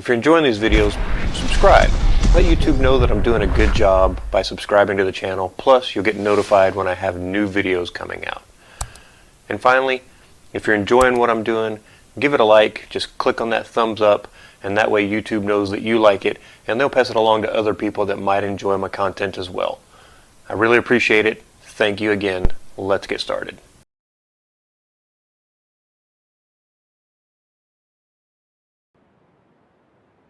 If you're enjoying these videos, subscribe. Let YouTube know that I'm doing a good job by subscribing to the channel. Plus, you'll get notified when I have new videos coming out. And finally, if you're enjoying what I'm doing, give it a like. Just click on that thumbs up, and that way YouTube knows that you like it, and they'll pass it along to other people that might enjoy my content as well. I really appreciate it. Thank you again. Let's get started.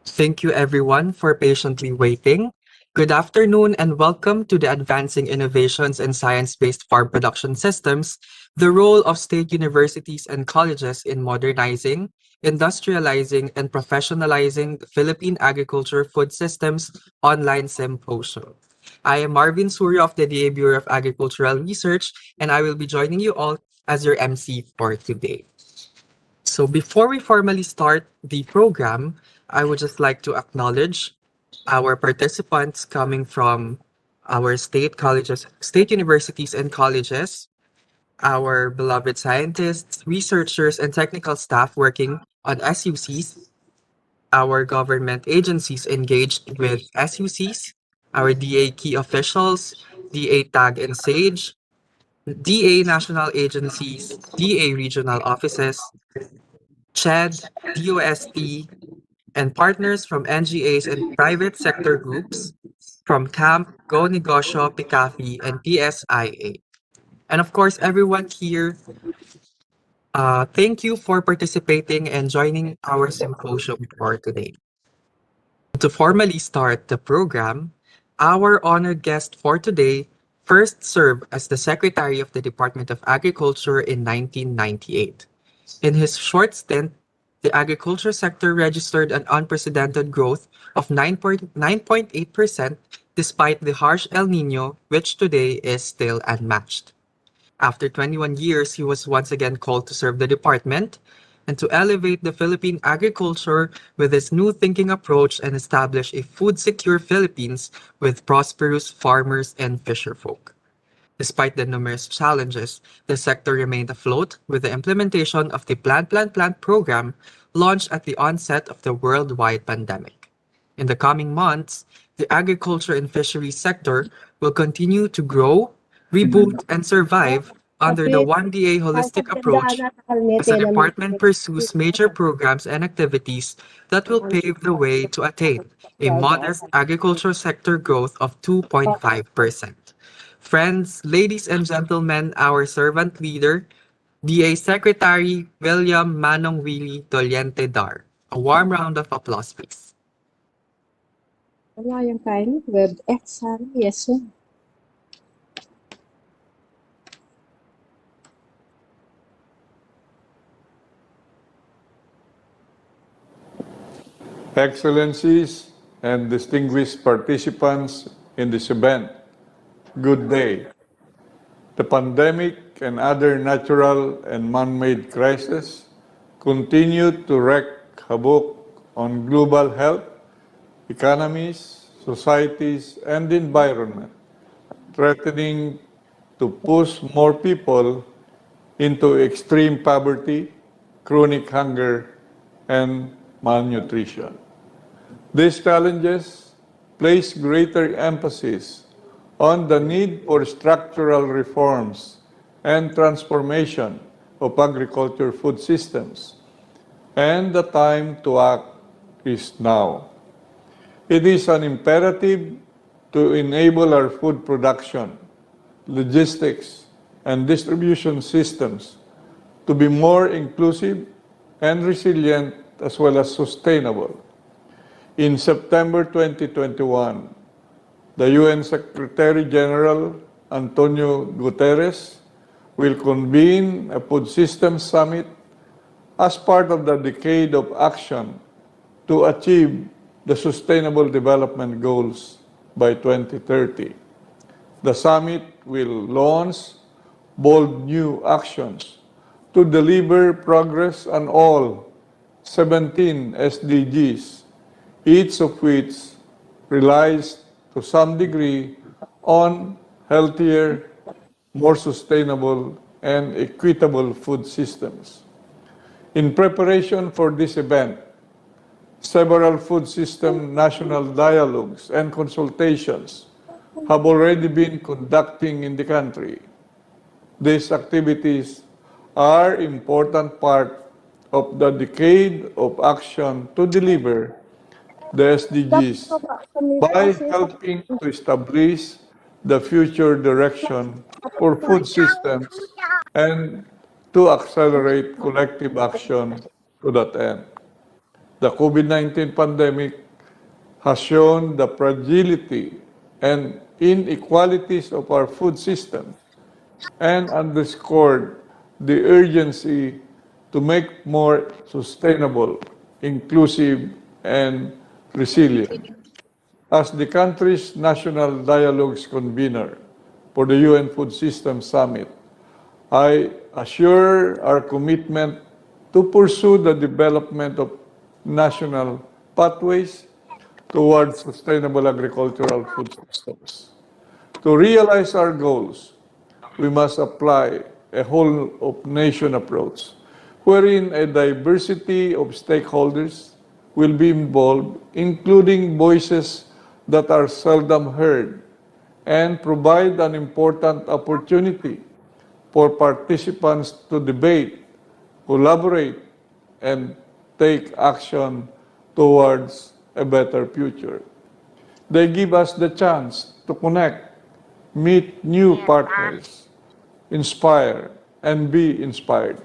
Thank you everyone for patiently waiting. Good afternoon and welcome to the Advancing Innovations in Science-Based Farm Production Systems, the role of state universities and colleges in modernizing, industrializing, and professionalizing the Philippine agriculture food systems online symposium. I am Marvin Surya of the DA Bureau of Agricultural Research, and I will be joining you all as your MC for today. So before we formally start the program, I would just like to acknowledge our participants coming from our state colleges, state universities and colleges, our beloved scientists, researchers, and technical staff working on SUCs, our government agencies engaged with SUCs, our DA key officials, DA TAG and SAGE, DA national agencies, DA regional offices, CHED, DOST, and partners from NGAs and private sector groups from CAMP, Go Negosyo, PICAFI, and PSIA. And of course, everyone here, thank you for participating and joining our symposium for today. To formally start the program, our honored guest for today first served as the Secretary of the Department of Agriculture in 1998. In his short stint, the agriculture sector registered an unprecedented growth of 9.8% despite the harsh El Nino, which today is still unmatched. After 21 years, he was once again called to serve the department and to elevate the Philippine agriculture with his new thinking approach and establish a food-secure Philippines with prosperous farmers and fisherfolk. Despite the numerous challenges, the sector remained afloat with the implementation of the Plant Plant Plant program launched at the onset of the worldwide pandemic. In the coming months, the agriculture and fisheries sector will continue to grow, reboot, and survive under the 1DA holistic approach as the department pursues major programs and activities that will pave the way to attain a modest agriculture sector growth of 2.5%. Friends, ladies and gentlemen, our servant leader, DA Secretary William Manong Willie Doliente Dar. A warm round of applause, please. Wala yung kain, WebEx, sorry, yes sir. Excellencies and distinguished participants in this event, good day. The pandemic and other natural and man-made crises continue to wreak havoc on global health, economies, societies, and environment, threatening to push more people into extreme poverty, chronic hunger, and malnutrition. These challenges place greater emphasis on the need for structural reforms and transformation of agriculture food systems, and the time to act is now. It is an imperative to enable our food production, logistics, and distribution systems to be more inclusive and resilient as well as sustainable. In September 2021, the UN Secretary General Antonio Guterres will convene a Food Systems Summit as part of the Decade of Action to achieve the Sustainable Development Goals by 2030. The summit will launch bold new actions to deliver progress on all 17 SDGs, each of which relies to some degree on healthier, more sustainable, and equitable food systems. In preparation for this event, Several food system national dialogues and consultations have already been conducting in the country. These activities are important part of the decade of action to deliver the SDGs by helping to establish the future direction for food systems and to accelerate collective action to that end. The COVID-19 pandemic has shown the fragility and inequalities of our food system and underscored the urgency to make more sustainable, inclusive, and resilient. As the country's national dialogues convener for the UN Food System Summit, I assure our commitment to pursue the development of national pathways towards sustainable agricultural food systems. To realize our goals, we must apply a whole of nation approach, wherein a diversity of stakeholders will be involved, including voices that are seldom heard, and provide an important opportunity for participants to debate, collaborate, and take action towards a better future. They give us the chance to connect, meet new partners, inspire, and be inspired.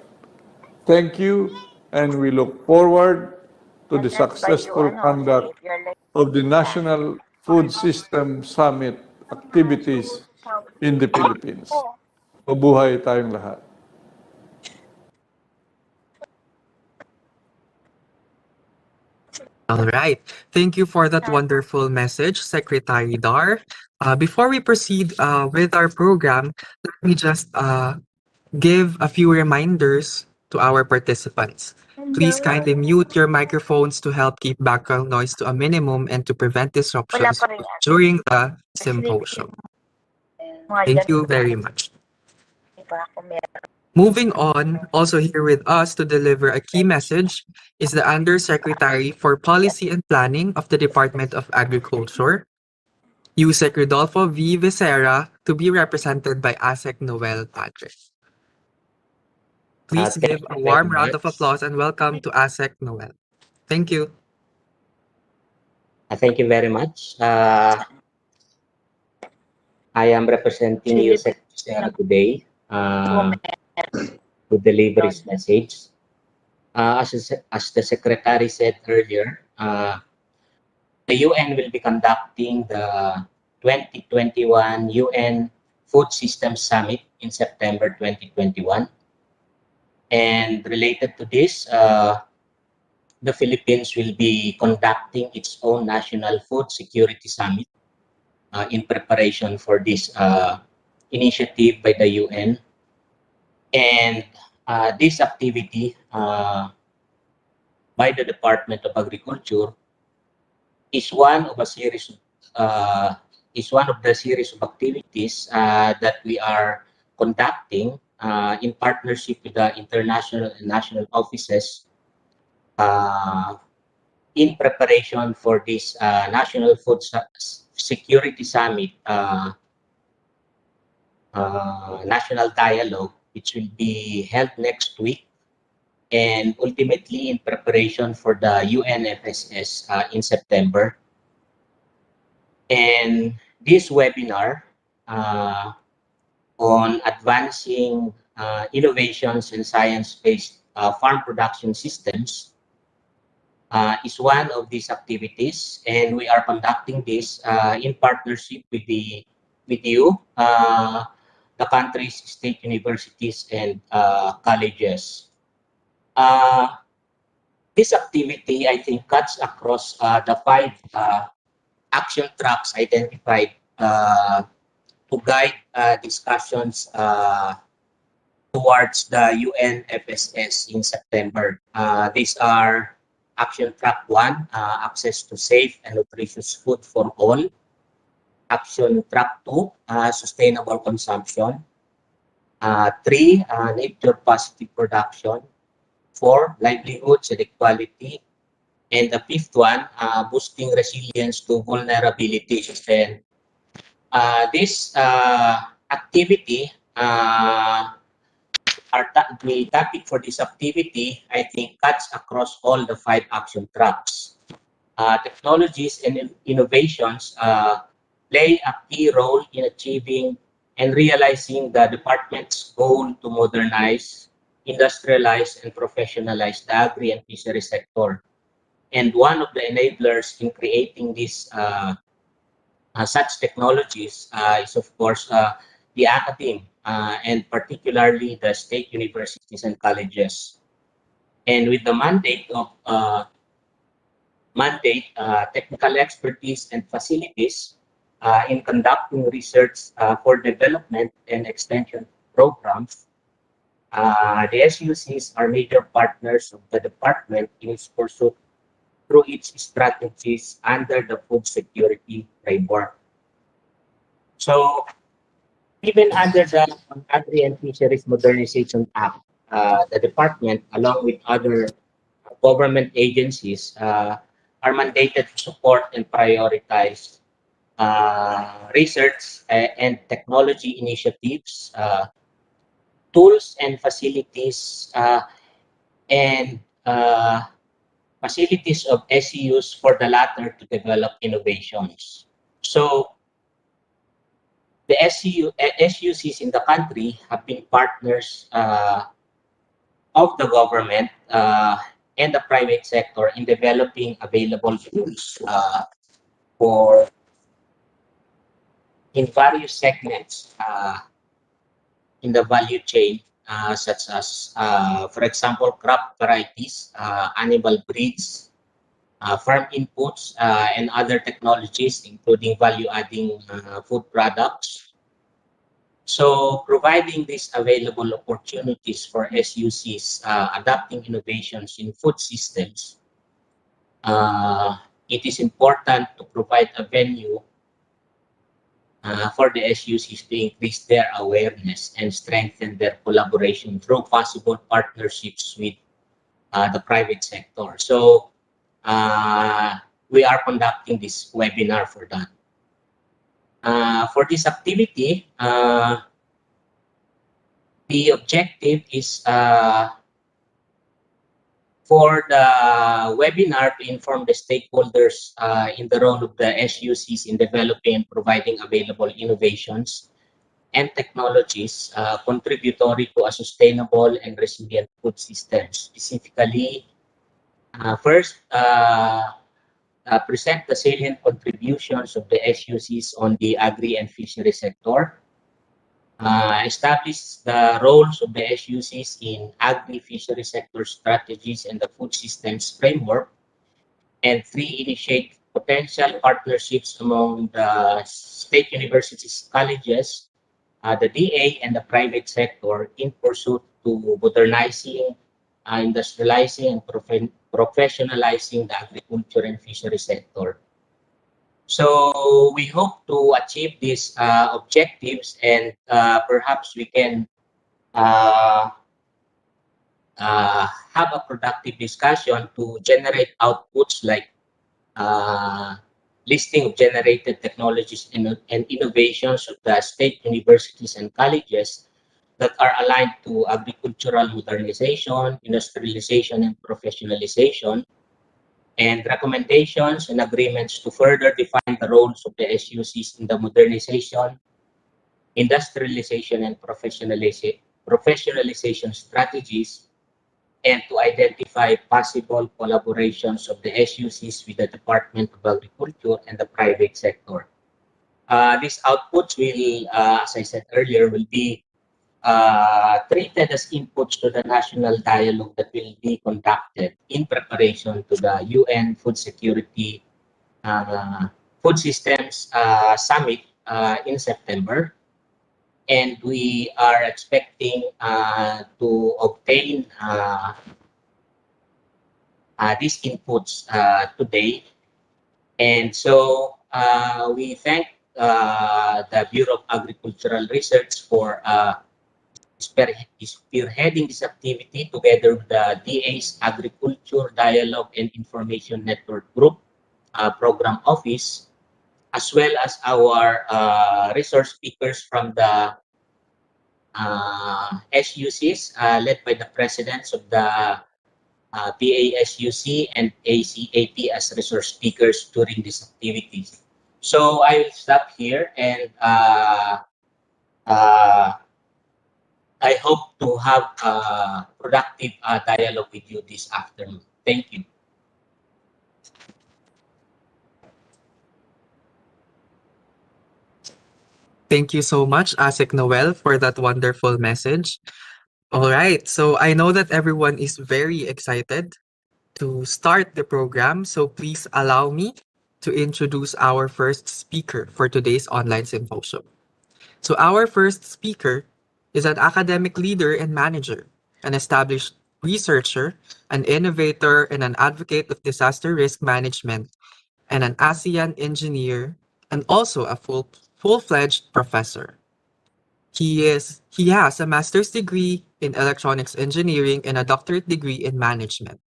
Thank you, and we look forward to the successful conduct of the National Food System Summit activities in the Philippines. Mabuhay tayong lahat. All right. Thank you for that wonderful message, Secretary Dar. Before we proceed with our program, let me just give a few reminders to our participants. Please kindly mute your microphones to help keep background noise to a minimum and to prevent disruptions during the symposium. Thank you very much. Moving on, also here with us to deliver a key message is the Undersecretary for Policy and Planning of the Department of Agriculture, USEC Rodolfo V. Becerra, to be represented by ASEC Noel Padre. Please Thank give a you warm very round of much. applause and welcome to ASEC Noel. Thank you. Thank you very much. I am representing USEC today to deliver his message. As the Secretary said earlier, the UN will be conducting the 2021 UN Food Systems Summit in September 2021. And related to this, the Philippines will be conducting its own National Food Security Summit in preparation for this initiative by the UN. And this activity by the Department of Agriculture is one of a series is one of the series of activities that we are conducting in partnership with the international and national offices in preparation for this National Food Security Summit National Dialogue, which will be held next week, and ultimately in preparation for the UNFSS in September. And this webinar on advancing innovations in science-based farm production systems is one of these activities, and we are conducting this in partnership with you, the country's state universities and colleges. This activity, I think, cuts across the 5 action tracks identified to guide discussions towards the UNFSS in September. These are Action Track 1, access to safe and nutritious food for all. Action Track 2, sustainable consumption. 3, nature positive production. 4, livelihoods and equality. And the fifth one, boosting resilience to vulnerabilities. And this activity, the topic for this activity, I think, cuts across all the 5 action tracks. Technologies and innovations play a key role in achieving and realizing the department's goal to modernize, industrialize, and professionalize the agri and fishery sector. And one of the enablers in creating these such technologies is, of course, the academe, and particularly the state universities and colleges. And with the technical expertise and facilities in conducting research for development and extension programs. The SUCs are major partners of the department in its pursuit through its strategies under the food security framework. So, even under the Agri and Fisheries Modernization Act, the department, along with other government agencies, are mandated to support and prioritize research and technology initiatives, tools and and uh, facilities of SEUs for the latter to develop innovations. So the SUCs in the country have been partners of the government and the private sector in developing available tools for in various segments in the value chain, such as, for example, crop varieties, animal breeds, farm inputs, and other technologies, including value-adding food products. So, providing these available opportunities for SUCs adapting innovations in food systems, uh, it is important to provide a venue for the SUCs to increase their awareness and strengthen their collaboration through possible partnerships with the private sector. So we are conducting this webinar for that. For this activity, the objective is for the webinar to inform the stakeholders in the role of the SUCs in developing and providing available innovations and technologies contributory to a sustainable and resilient food system. Specifically, first, present the salient contributions of the SUCs on the agri and fishery sector. Establish the roles of the SUCs in agri-fishery sector strategies and the food systems framework. And three, initiate potential partnerships among the state universities, colleges, the DA, and the private sector in pursuit to modernizing, industrializing, and professionalizing the agriculture and fishery sector. So we hope to achieve these objectives, and perhaps we can uh, have a productive discussion to generate outputs like uh, listing of generated technologies and innovations of the state universities and colleges that are aligned to agricultural modernization, industrialization, and professionalization, and recommendations and agreements to further define the roles of the SUCs in the modernization, industrialization, and professionalization strategies, and to identify possible collaborations of the SUCs with the Department of Agriculture and the private sector. These outputs will, as I said earlier, will be treated as inputs to the national dialogue that will be conducted in preparation to the UN Food Security Food Systems Summit in September. And we are expecting to obtain these inputs today. And so we thank the Bureau of Agricultural Research for is spearheading this activity together with the DA's Agriculture Dialogue and Information Network Group Program Office, as well as our resource speakers from the SUCs, led by the presidents of the PASUC and ACAP as resource speakers during these activities. So I will stop here, and uh, I hope to have a productive dialogue with you this afternoon. Thank you. Thank you so much, Asik Noel, for that wonderful message. All right, so I know that everyone is very excited to start the program, so please allow me to introduce our first speaker for today's online symposium. So our first speaker is an academic leader and manager, an established researcher, an innovator, and an advocate of disaster risk management, and an ASEAN engineer, and also a full-fledged professor. He has a master's degree in electronics engineering and a doctorate degree in management.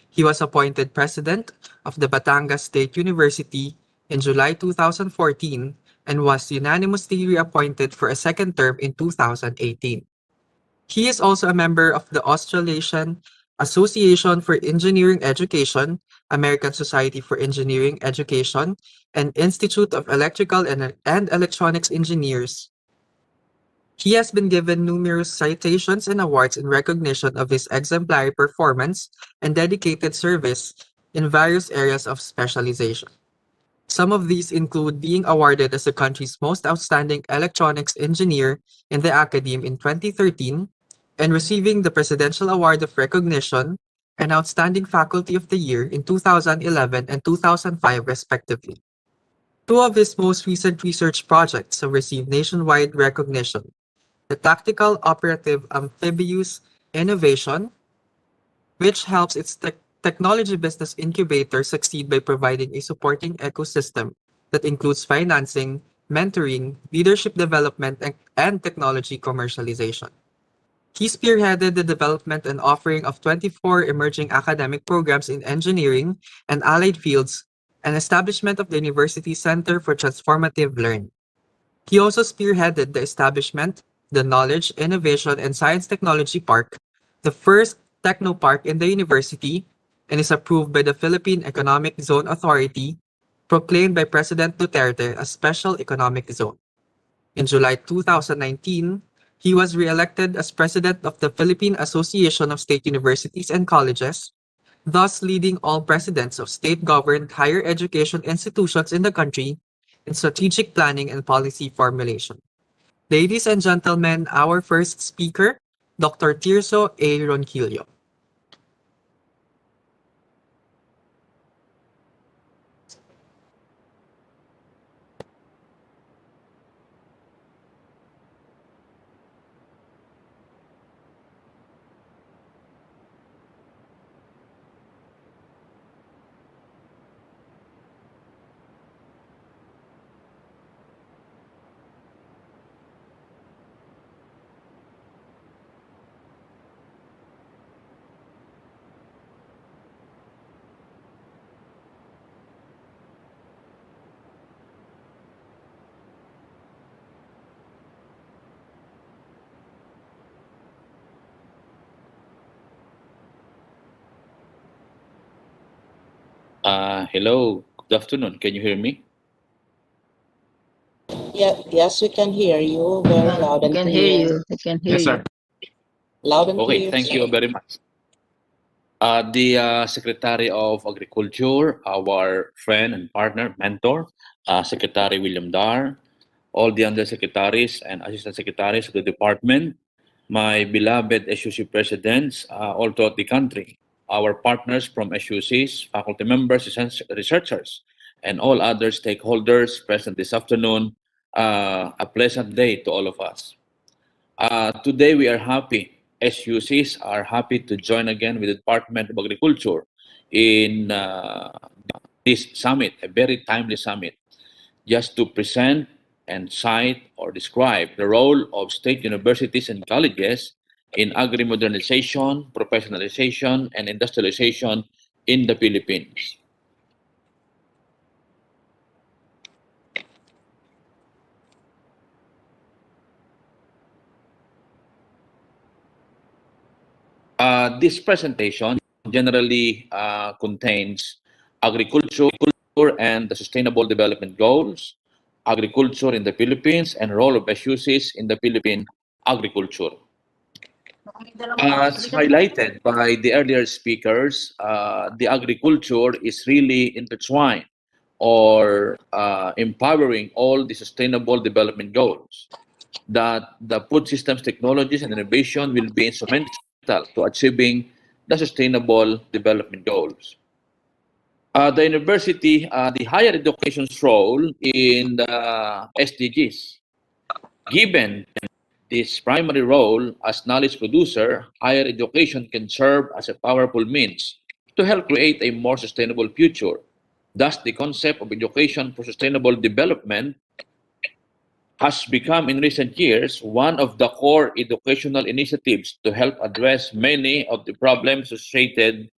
He was appointed president of the Batangas State University in July 2014 and was unanimously reappointed for a second term in 2018. He is also a member of the Australasian Association for Engineering Education, American Society for Engineering Education, and Institute of Electrical and Electronics Engineers. He has been given numerous citations and awards in recognition of his exemplary performance and dedicated service in various areas of specialization. Some of these include being awarded as the country's most outstanding electronics engineer in the academe in 2013 and receiving the Presidential Award of Recognition and Outstanding Faculty of the Year in 2011 and 2005 respectively. Two of his most recent research projects have received nationwide recognition: the Tactical Operative Amphibious Innovation, which helps its technology business incubator succeed by providing a supporting ecosystem that includes financing, mentoring, leadership development, and technology commercialization. He spearheaded the development and offering of 24 emerging academic programs in engineering and allied fields and establishment of the University Center for Transformative Learning. He also spearheaded the establishment, the Knowledge, Innovation, and Science Technology Park, the first technopark in the university, and is approved by the Philippine Economic Zone Authority, proclaimed by President Duterte as Special Economic Zone. In July 2019, he was re-elected as president of the Philippine Association of State Universities and Colleges, thus leading all presidents of state-governed higher education institutions in the country in strategic planning and policy formulation. Ladies and gentlemen, our first speaker, Dr. Tirso A. Ronquillo. Hello, good afternoon. Can you hear me? Yeah, yes, we can hear you very loud We and can hear clear. you. We can hear you. Loud and Okay, clear. thank you very much. The Secretary of Agriculture, our friend and partner, mentor, Secretary William Dar, all the undersecretaries and assistant secretaries of the department, my beloved SUC presidents all throughout the country, our partners from SUCs, faculty members, researchers, and all other stakeholders present this afternoon. A pleasant day to all of us. Today we are happy, SUCs are happy to join again with the Department of Agriculture in this summit, a very timely summit, just to present and cite or describe the role of state universities and colleges in agri-modernization, professionalization, and industrialization in the Philippines. This presentation generally contains agriculture and the sustainable development goals, agriculture in the Philippines, and role of SUCs in the Philippine agriculture. As highlighted by the earlier speakers, the agriculture is really intertwined or empowering all the sustainable development goals. That the food systems technologies and innovation will be instrumental to achieving the sustainable development goals. The university, the higher education's role in the SDGs. Given this primary role as knowledge producer, higher education can serve as a powerful means to help create a more sustainable future. Thus, the concept of education for sustainable development has become in recent years one of the core educational initiatives to help address many of the problems associated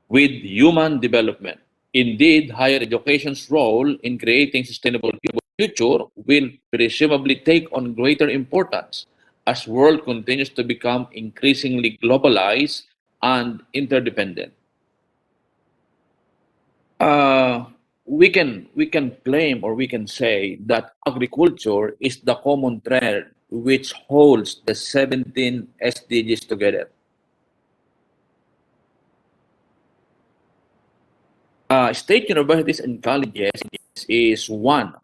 with human development. Indeed, higher education's role in creating sustainable future will presumably take on greater importance as world continues to become increasingly globalized and interdependent. Uh, we can claim or we can say that agriculture is the common thread which holds the 17 SDGs together. State universities and colleges is one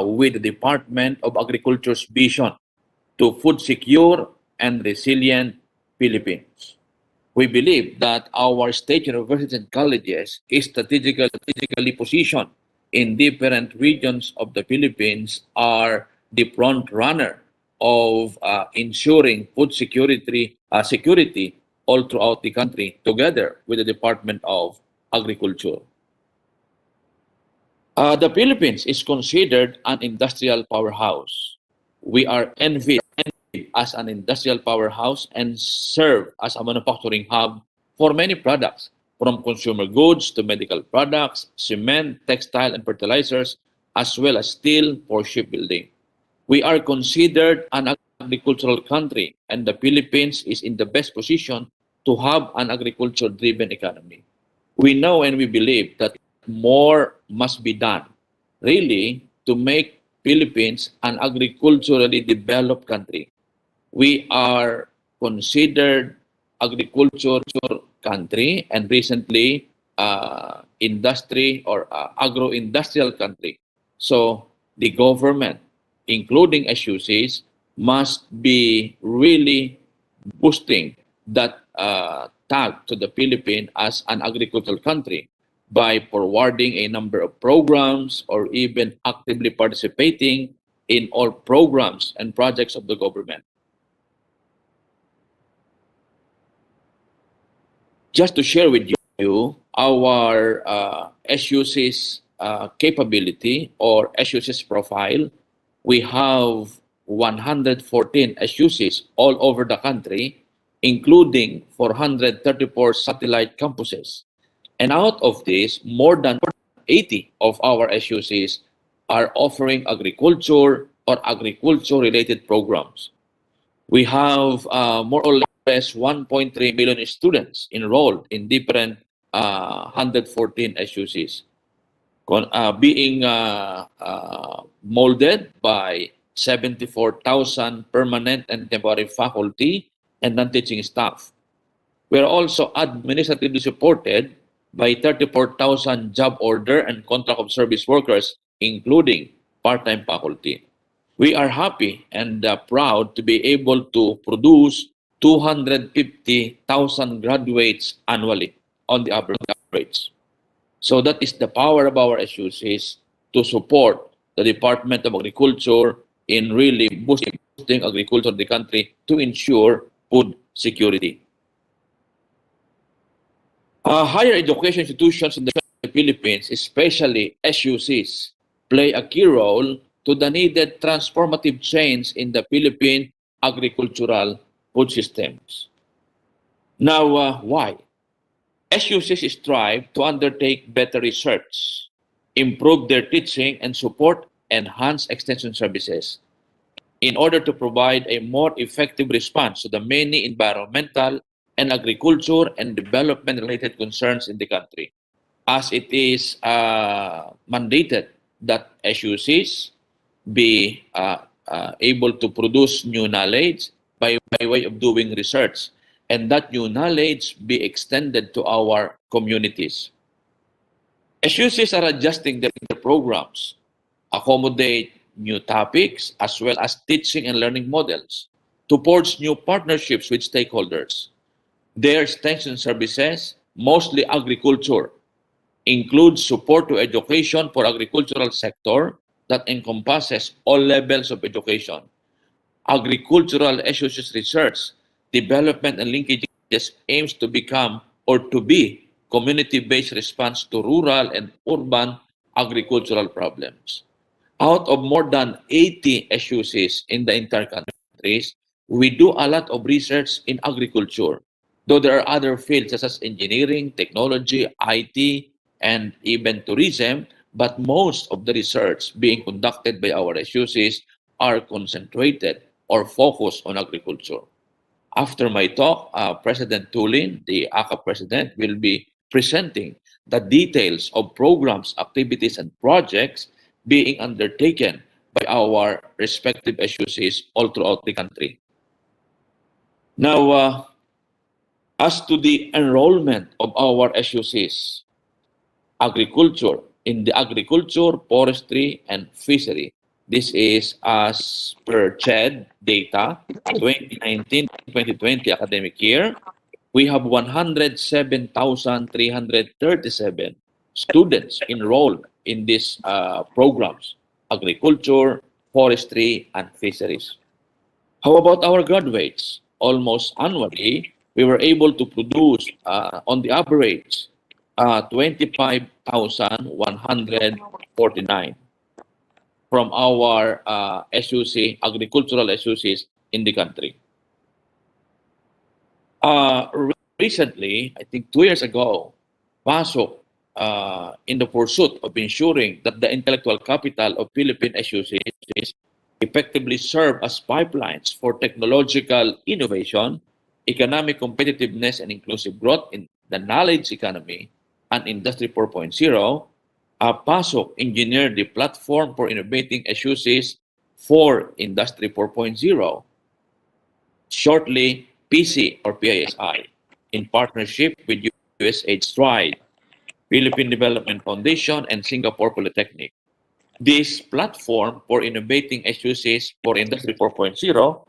with the Department of Agriculture's vision to food secure and resilient Philippines. We believe that our state universities and colleges is strategically positioned in different regions of the Philippines are the front runner of ensuring food security all throughout the country together with the Department of Agriculture. The Philippines is considered an industrial powerhouse. We are envied as an industrial powerhouse and serve as a manufacturing hub for many products, from consumer goods to medical products, cement, textile, and fertilizers, as well as steel for shipbuilding. We are considered an agricultural country, and the Philippines is in the best position to have an agriculture-driven economy. We know and we believe that more must be done, really, to make Philippines an agriculturally developed country. We are considered agriculture country and recently industry or agro-industrial country. So the government, including SUCs, must be really boosting that tag to the Philippines as an agricultural country by forwarding a number of programs or even actively participating in all programs and projects of the government. Just to share with you our SUC's capability or SUC's profile, we have 114 SUCs all over the country, including 434 satellite campuses. And out of this, more than 80 of our SUCs are offering agriculture or agriculture-related programs. We have more or less 1.3 million students enrolled in different 114 SUCs, being molded by 74,000 permanent and temporary faculty and non-teaching staff. We are also administratively supported by 34,000 job order and contract of service workers, including part-time faculty. We are happy and proud to be able to produce 250,000 graduates annually on the average. So that is the power of our SUCs to support the Department of Agriculture in really boosting agriculture in the country to ensure food security. Higher education institutions in the Philippines, especially SUCs, play a key role to the needed transformative change in the Philippine agricultural food systems. Now, why? SUCs strive to undertake better research, improve their teaching, and support enhanced extension services in order to provide a more effective response to the many environmental and agriculture and development related concerns in the country, as it is mandated that SUCs be able to produce new knowledge by way of doing research, and that new knowledge be extended to our communities. SUCs are adjusting their programs, accommodate new topics, as well as teaching and learning models to forge new partnerships with stakeholders. Their extension services, mostly agriculture, include support to education for agricultural sector that encompasses all levels of education. Agricultural SUC's research, development, and linkages aims to become or to be community-based response to rural and urban agricultural problems. Out of more than 80 SUCs in the entire countries, we do a lot of research in agriculture, though there are other fields such as engineering, technology, IT, and even tourism, but most of the research being conducted by our SUCs are concentrated or focused on agriculture. After my talk, President Tulin, the ACA president, will be presenting the details of programs, activities, and projects being undertaken by our respective SUCs all throughout the country. Now, as to the enrollment of our SUCs, agriculture, in the agriculture, forestry, and fishery. This is as per CHED data, 2019-2020 academic year. We have 107,337 students enrolled in these programs, agriculture, forestry, and fisheries. How about our graduates? Almost annually, we were able to produce, on the average, 25,149 from our SUC, agricultural SUCs in the country. Recently, I think 2 years ago, PASOK, in the pursuit of ensuring that the intellectual capital of Philippine SUCs effectively serve as pipelines for technological innovation, economic competitiveness, and inclusive growth in the knowledge economy and Industry 4.0, PASOK engineered the platform for innovating SUCs for Industry 4.0, shortly PC or PISI, in partnership with USAID STRIDE, Philippine Development Foundation, and Singapore Polytechnic. This platform for innovating SUCs for Industry 4.0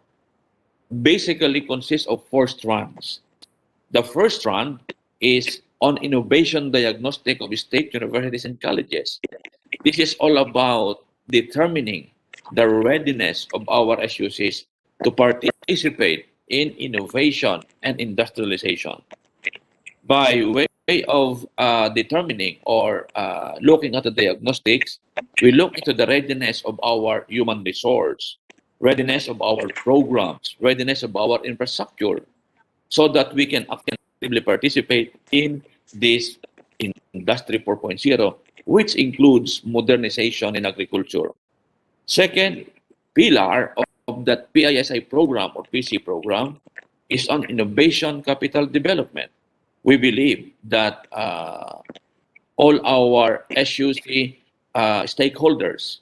basically consists of 4 strands. The first strand is on innovation diagnostic of state universities and colleges. This is all about determining the readiness of our SUCs to participate in innovation and industrialization. By way of determining or looking at the diagnostics, we look into the readiness of our human resource, readiness of our programs, readiness of our infrastructure, so that we can actively participate in this Industry 4.0, which includes modernization in agriculture. Second pillar of that PISI program or PC program is on innovation capital development. We believe that all our SUC stakeholders,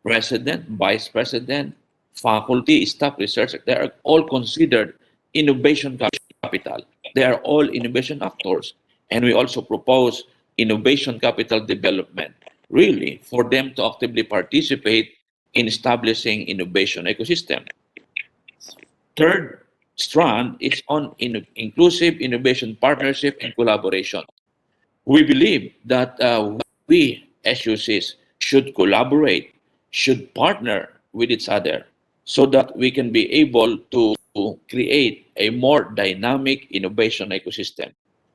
president, vice president, faculty, staff, research, they are all considered innovation capital. They are all innovation actors. And we also propose innovation capital development, really, for them to actively participate in establishing innovation ecosystem. Third strand is on inclusive innovation partnership and collaboration. We believe that we, SUCs, should collaborate, should partner with each other so that we can be able to create a more dynamic innovation ecosystem.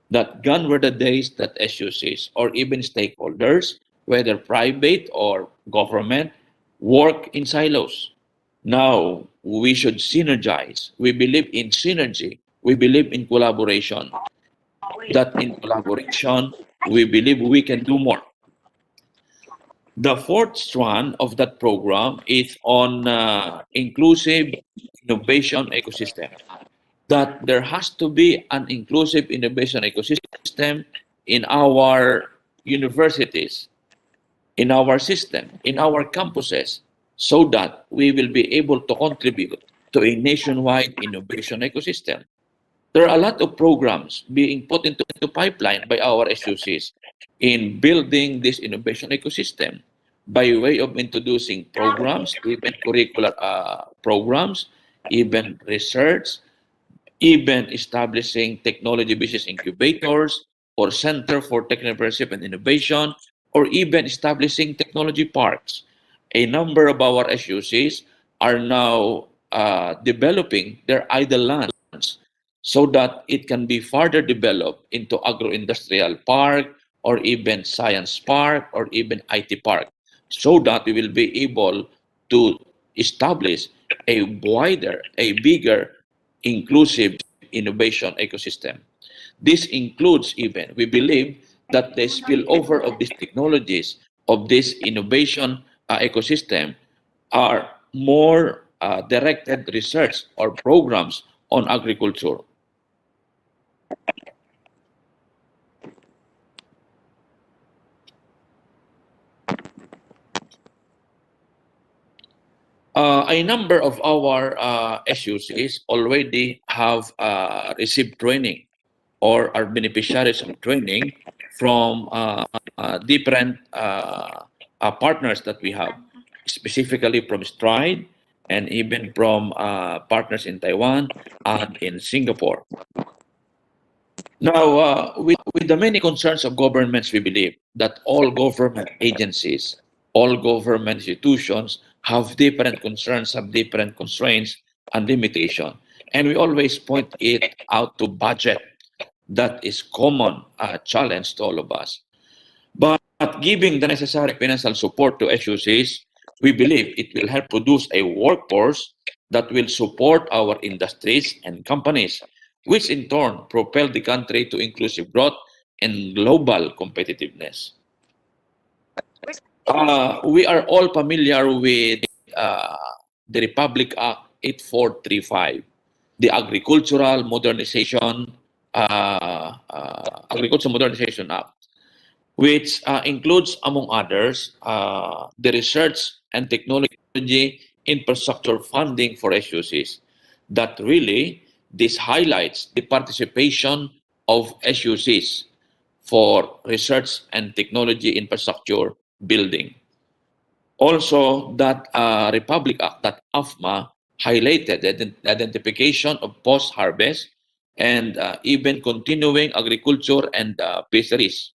That gone were the days that SUCs or even stakeholders, whether private or government, work in silos. Now, we should synergize. We believe in synergy. We believe in collaboration. That in collaboration, we believe we can do more. The fourth strand of that program is on inclusive innovation ecosystem. That there has to be an inclusive innovation ecosystem in our universities, in our system, in our campuses, so that we will be able to contribute to a nationwide innovation ecosystem. There are a lot of programs being put into pipeline by our SUCs in building this innovation ecosystem by way of introducing programs, even curricular programs, even research, even establishing technology business incubators or center for technopreneurship and innovation, or even establishing technology parks. A number of our SUCs are now developing their idle lands so that it can be further developed into agro-industrial park or even science park or even IT park, so that we will be able to establish a wider, a bigger, inclusive innovation ecosystem. This includes even, we believe, that the spillover of these technologies, of this innovation ecosystem, are more directed research or programs on agriculture. A number of our SUCs already have received training or are beneficiaries of training from different partners that we have, specifically from Stride and even from partners in Taiwan and in Singapore. Now, with the many concerns of governments, we believe that all government agencies, all government institutions have different concerns, have different constraints and limitation. And we always point it out to budget. That is common challenge to all of us. But giving the necessary financial support to SUCs, we believe it will help produce a workforce that will support our industries and companies, which in turn propel the country to inclusive growth and global competitiveness. We are all familiar with uh, the Republic Act 8435, the Agricultural Modernization Act, which includes, among others, the research and technology infrastructure funding for SUCs. That really, this highlights the participation of SUCs for research and technology infrastructure building. Also, that Republic Act, that AFMA, highlighted the identification of post-harvest and even continuing agriculture and fisheries.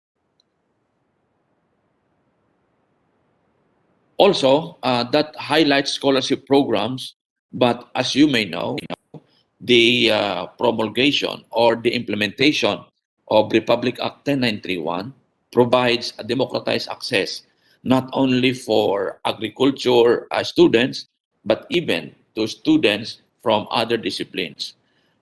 Also, that highlights scholarship programs, but as you may know, the promulgation or the implementation of Republic Act 10931 provides a democratized access not only for agriculture students, but even to students from other disciplines.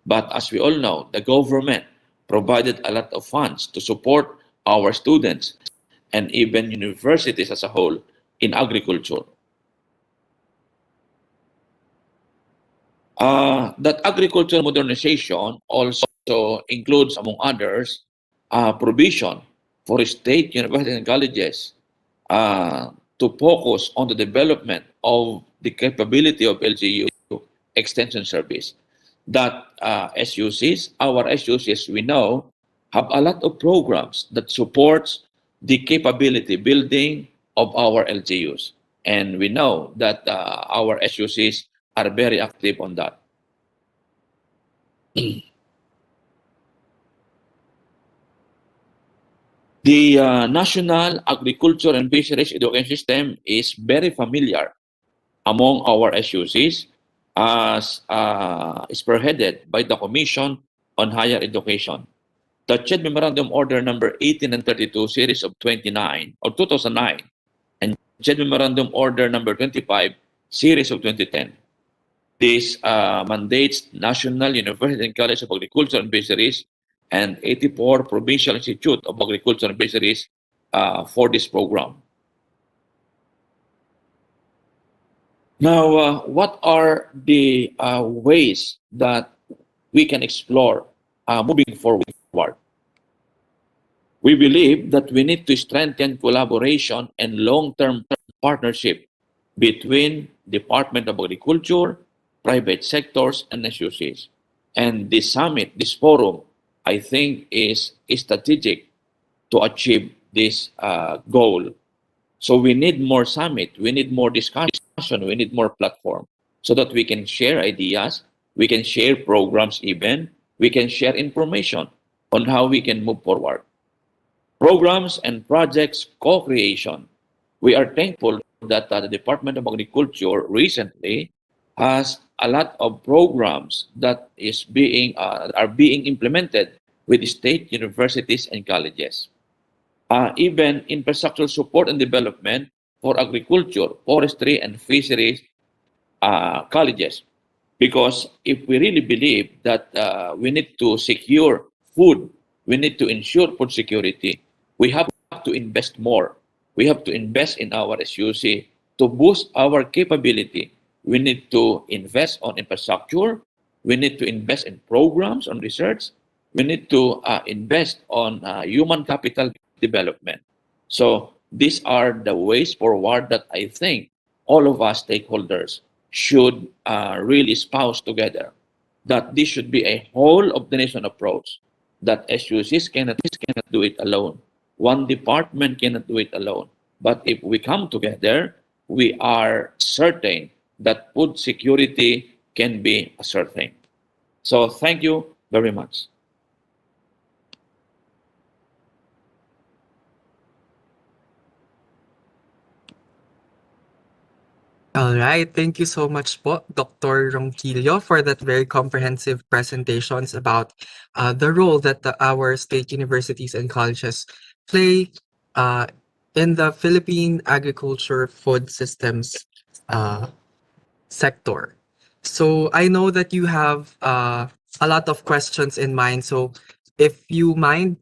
But as we all know, the government provided a lot of funds to support our students and even universities as a whole in agriculture. That agricultural modernization also includes, among others, provision for state universities and colleges to focus on the development of the capability of LGU extension service. That SUCs, our SUCs, we know, have a lot of programs that supports the capability building of our LGUs. And we know that our SUCs are very active on that. The National Agriculture and Fisheries Education System is very familiar among our SUCs as spearheaded by the Commission on Higher Education. The CHED Memorandum Order number 18 and 32 series of 29 or 2009 and JED Memorandum Order number 25, series of 2010. This mandates National University and College of Agriculture and Fisheries and 84 Provincial Institute of Agriculture and Fisheries for this program. Now, what are the ways that we can explore moving forward? We believe that we need to strengthen collaboration and long-term partnership between Department of Agriculture, private sectors, and SUCs. And this summit, this forum, I think is strategic to achieve this goal. So we need more summit, we need more discussion, we need more platform so that we can share ideas, we can share programs even, we can share information on how we can move forward. Programs and projects co-creation. We are thankful that the Department of Agriculture recently has a lot of programs that are being implemented with state universities and colleges. Even infrastructure support and development for agriculture, forestry, and fisheries colleges. Because if we really believe that we need to secure food, we need to ensure food security, we have to invest more. We have to invest in our SUC to boost our capability. We need to invest on infrastructure. We need to invest in programs on research. We need to invest on human capital development. So these are the ways forward that I think all of us stakeholders should really espouse together, that this should be a whole of the nation approach, that SUCs cannot do it alone. One department cannot do it alone. But if we come together, we are certain that food security can be a certain. So thank you very much. All right, thank you so much po, Dr. Ronquillo, for that very comprehensive presentations about the role that our state universities and colleges play in the Philippine agriculture food systems sector. So I know that you have a lot of questions in mind. So if you mind,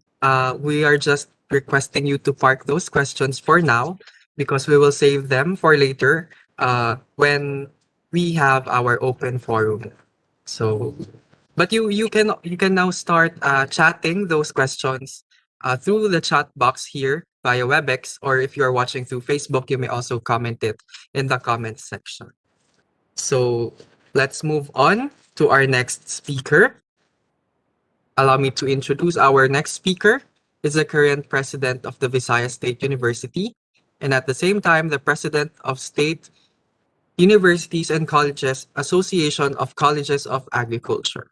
we are just requesting you to park those questions for now because we will save them for later when we have our open forum. So, but you can now start chatting those questions through the chat box here via WebEx, or if you are watching through Facebook, you may also comment it in the comments section. So let's move on to our next speaker. Allow me to introduce our next speaker is the current president of the Visayas State University and at the same time the president of State Universities and Colleges Association of Colleges of Agriculture.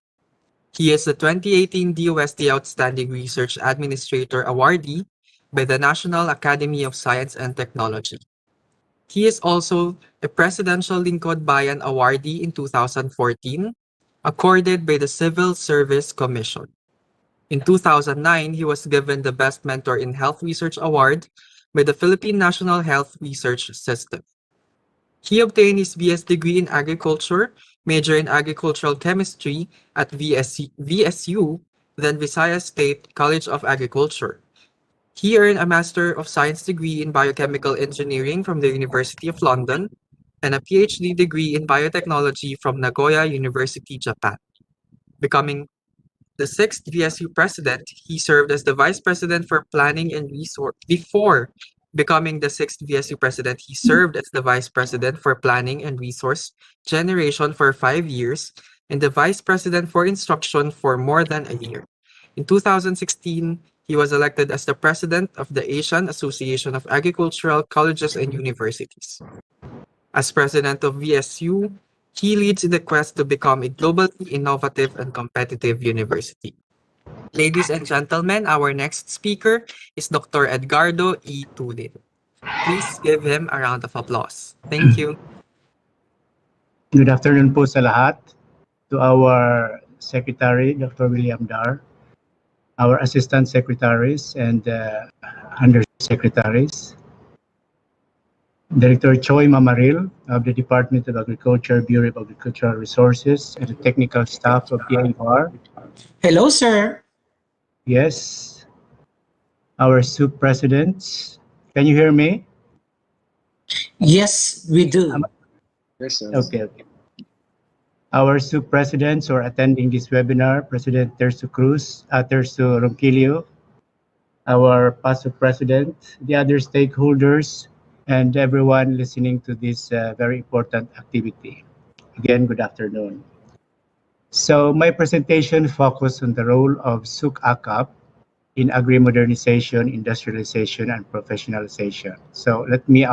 He is the 2018 DOST Outstanding Research Administrator awardee by the National Academy of Science and Technology. He is also a Presidential Lingkod Bayan awardee in 2014, accorded by the Civil Service Commission. In 2009, he was given the Best Mentor in Health Research Award by the Philippine National Health Research System. He obtained his BS degree in Agriculture, major in Agricultural Chemistry at VSU, then Visayas State College of Agriculture. He earned a Master of Science degree in Biochemical Engineering from the University of London and a PhD degree in Biotechnology from Nagoya University, Japan. Becoming the sixth VSU president, he served as the vice president for planning and resource. Before becoming the sixth VSU president, he served as the vice president for planning and resource generation for 5 years and the vice president for instruction for more than a year. In 2016, he was elected as the president of the Asian Association of Agricultural Colleges and Universities. As president of VSU, he leads in the quest to become a globally innovative and competitive university. Ladies and gentlemen, our next speaker is Dr. Edgardo E. Tulin. Please give him a round of applause. Thank you. Good afternoon po sa lahat. To our Secretary, Dr. William Dar, our Assistant Secretaries and Undersecretaries, Director Choi Mamaril of the Department of Agriculture, Bureau of Agricultural Resources, and the technical staff of the AR. Hello, sir. Yes, our SUP presidents. Can you hear me? Yes, we do. Okay. Our SUP presidents who are attending this webinar, President Tersu Ronquillo, our PASO president, the other stakeholders, and everyone listening to this very important activity. Again, good afternoon. So my presentation focused on the role of SUK AKAP in agri-modernization, industrialization, and professionalization. So let me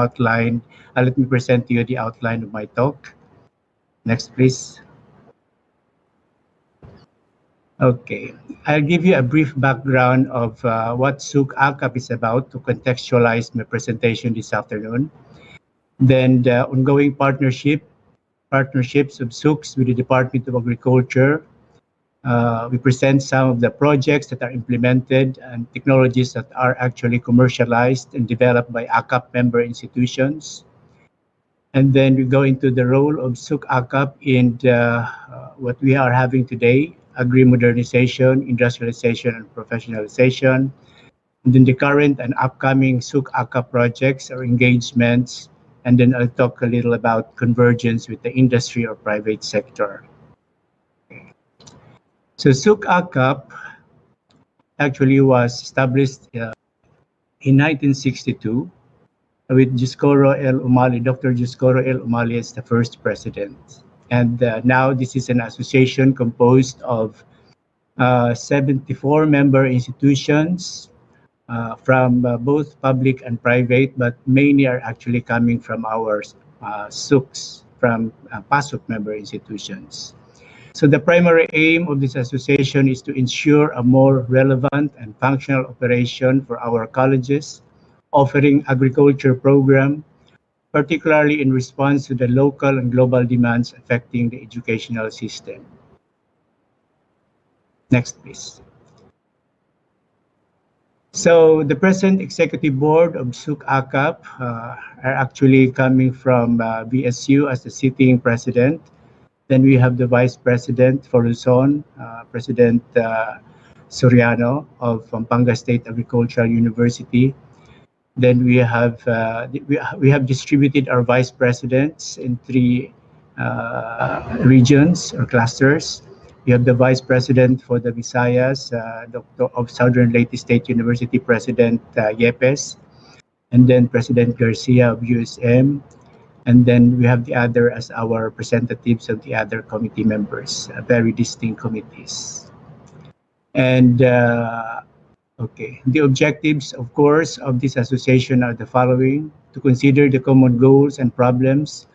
present to you the outline of my talk. Next, please. Okay, I'll give you a brief background of what SUK AKAP is about to contextualize my presentation this afternoon. Then the ongoing partnerships of SUKs with the Department of Agriculture. We present some of the projects that are implemented and technologies that are actually commercialized and developed by AKAP member institutions. And then we go into the role of SUK AKAP in what we are having today, agri-modernization, industrialization, and professionalization. And then the current and upcoming SUK AKAP projects or engagements. And then I'll talk a little about convergence with the industry or private sector. So SUK AKAP actually was established in 1962 with Dr. Juscoro L. Umali as the first president. And now this is an association composed of 74 member institutions from both public and private, but mainly are actually coming from our SUKs, from PASUK member institutions. So the primary aim of this association is to ensure a more relevant and functional operation for our colleges, offering agriculture program, particularly in response to the local and global demands affecting the educational system. Next, please. So the present executive board of SUK AKAP are actually coming from VSU as the sitting president. Then we have the vice president for Luzon, President Soriano of Pampanga State Agricultural University. Then we have distributed our vice presidents in 3 regions or clusters. We have the vice president for the Visayas, Dr. of Southern Leyte State University, President Yepes, and then President Garcia of USM. And then we have the other as our representatives of the other committee members, very distinct committees. And okay, the objectives, of course, of this association are the following: to consider the common goals and problems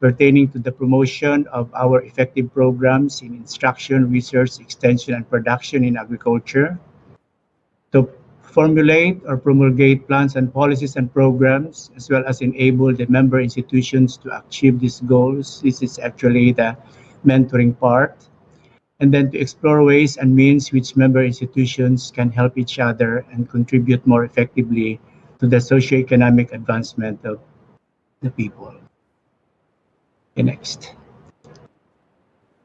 pertaining to the promotion of our effective programs in instruction, research, extension, and production in agriculture, to formulate or promulgate plans and policies and programs, as well as enable the member institutions to achieve these goals. This is actually the mentoring part. And then to explore ways and means which member institutions can help each other and contribute more effectively to the socioeconomic advancement of the people. Okay, next.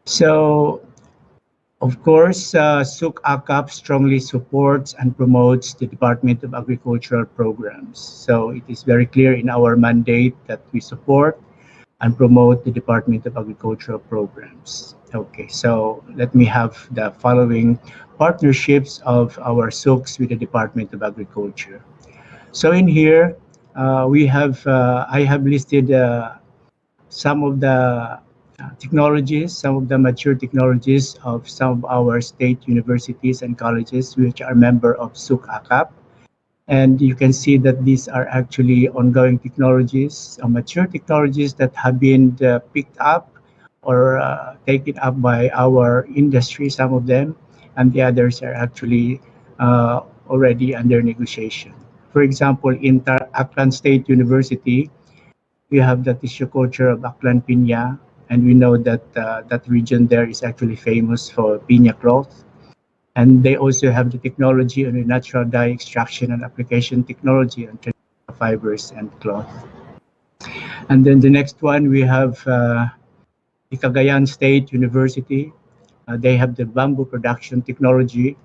So, of course, SUK AKAP strongly supports and promotes the Department of Agricultural programs. So it is very clear in our mandate that we support and promote the Department of Agricultural programs. Okay, so let me have the following partnerships of our SUKs with the Department of Agriculture. So in here, I have listed some of the technologies, some of the mature technologies of some of our state universities and colleges which are member of SUK AKAP. And you can see that these are actually ongoing technologies, mature technologies that have been picked up or taken up by our industry, some of them, and the others are actually already under negotiation. For example, in Aklan State University, we have the tissue culture of Aklan Piña, and we know that that region there is actually famous for piña cloth. And they also have the technology on the natural dye extraction and application technology on fibers and cloth. And then the next one, we have the Cagayan State University. They have the bamboo production technology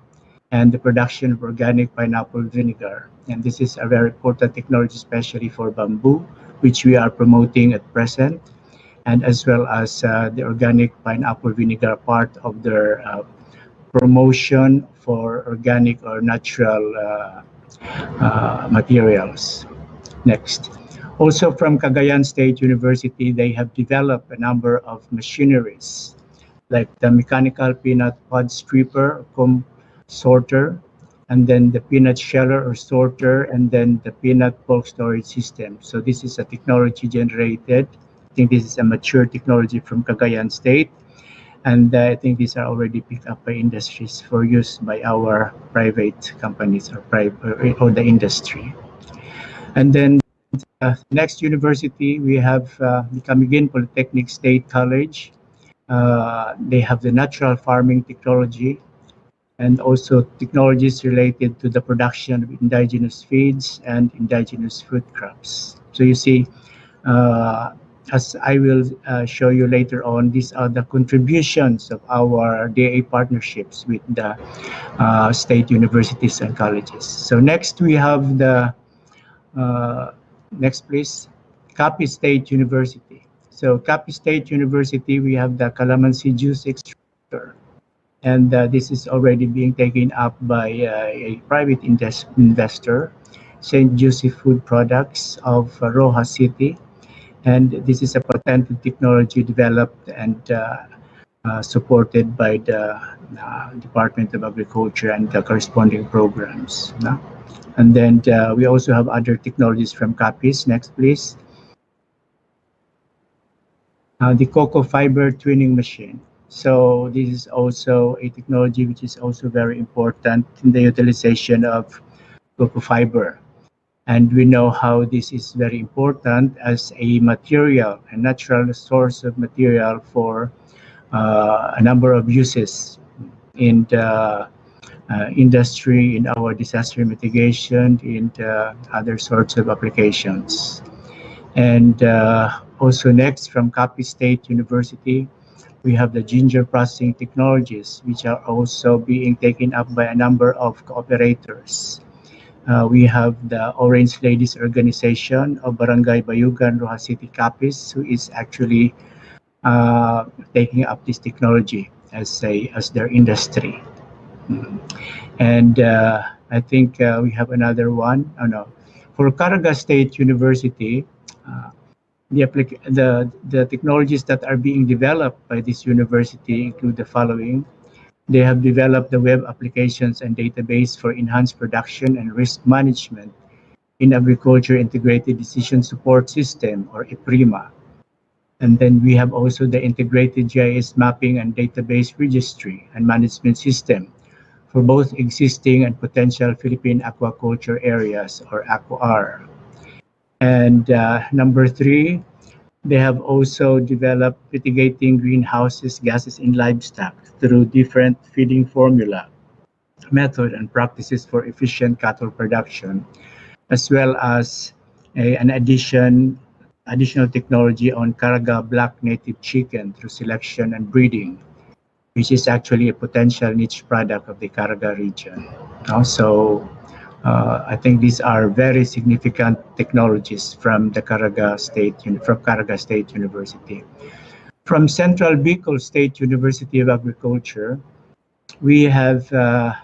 and the production of organic pineapple vinegar. And this is a very important technology, especially for bamboo, which we are promoting at present, and as well as the organic pineapple vinegar part of their promotion for organic or natural materials. Next. Also from Cagayan State University, they have developed a number of machineries like the mechanical peanut pod stripper, comb sorter, and then the peanut sheller or sorter, and then the peanut bulk storage system. So this is a technology generated. I think this is a mature technology from Cagayan State. And I think these are already picked up by industries for use by our private companies or the industry. And then next university, we have the Camiguin Polytechnic State College. They have the natural farming technology and also technologies related to the production of indigenous feeds and indigenous food crops. So you see, as I will show you later on, these are the contributions of our DA partnerships with the state universities and colleges. So next we have the, next please, Capi State University. So Capi State University, we have the calamansi juice extractor. And this is already being taken up by a private investor, St. Joseph Food Products of Rojas City. And this is a patented technology developed and supported by the Department of Agriculture and the corresponding programs. No? And then we also have other technologies from CAPIS. Next, please. The cocoa fiber twinning machine. So this is also a technology which is also very important in the utilization of cocoa fiber. And we know how this is very important as a material, a natural source of material for a number of uses in the industry, in our disaster mitigation, in other sorts of applications. And also next from Capi State University, we have the ginger processing technologies, which are also being taken up by a number of cooperators. We have the Orange Ladies Organization of Barangay Bayugan, Rojas City, Capiz, who is actually taking up this technology as their industry. And I think we have another one. Oh no, for Caraga State University, the technologies that are being developed by this university include the following. They have developed the web applications and database for enhanced production and risk management in agriculture integrated decision support system, or IPRIMA. And then we have also the integrated GIS mapping and database registry and management system for both existing and potential Philippine aquaculture areas, or AQUAR. And number 3, they have also developed mitigating greenhouses gases in livestock through different feeding formula, method, and practices for efficient cattle production, as well as an additional technology on Caraga black native chicken through selection and breeding, which is actually a potential niche product of the Caraga region. Also, I think these are very significant technologies from the Caraga State University. From Central Bicol State University of Agriculture, we have the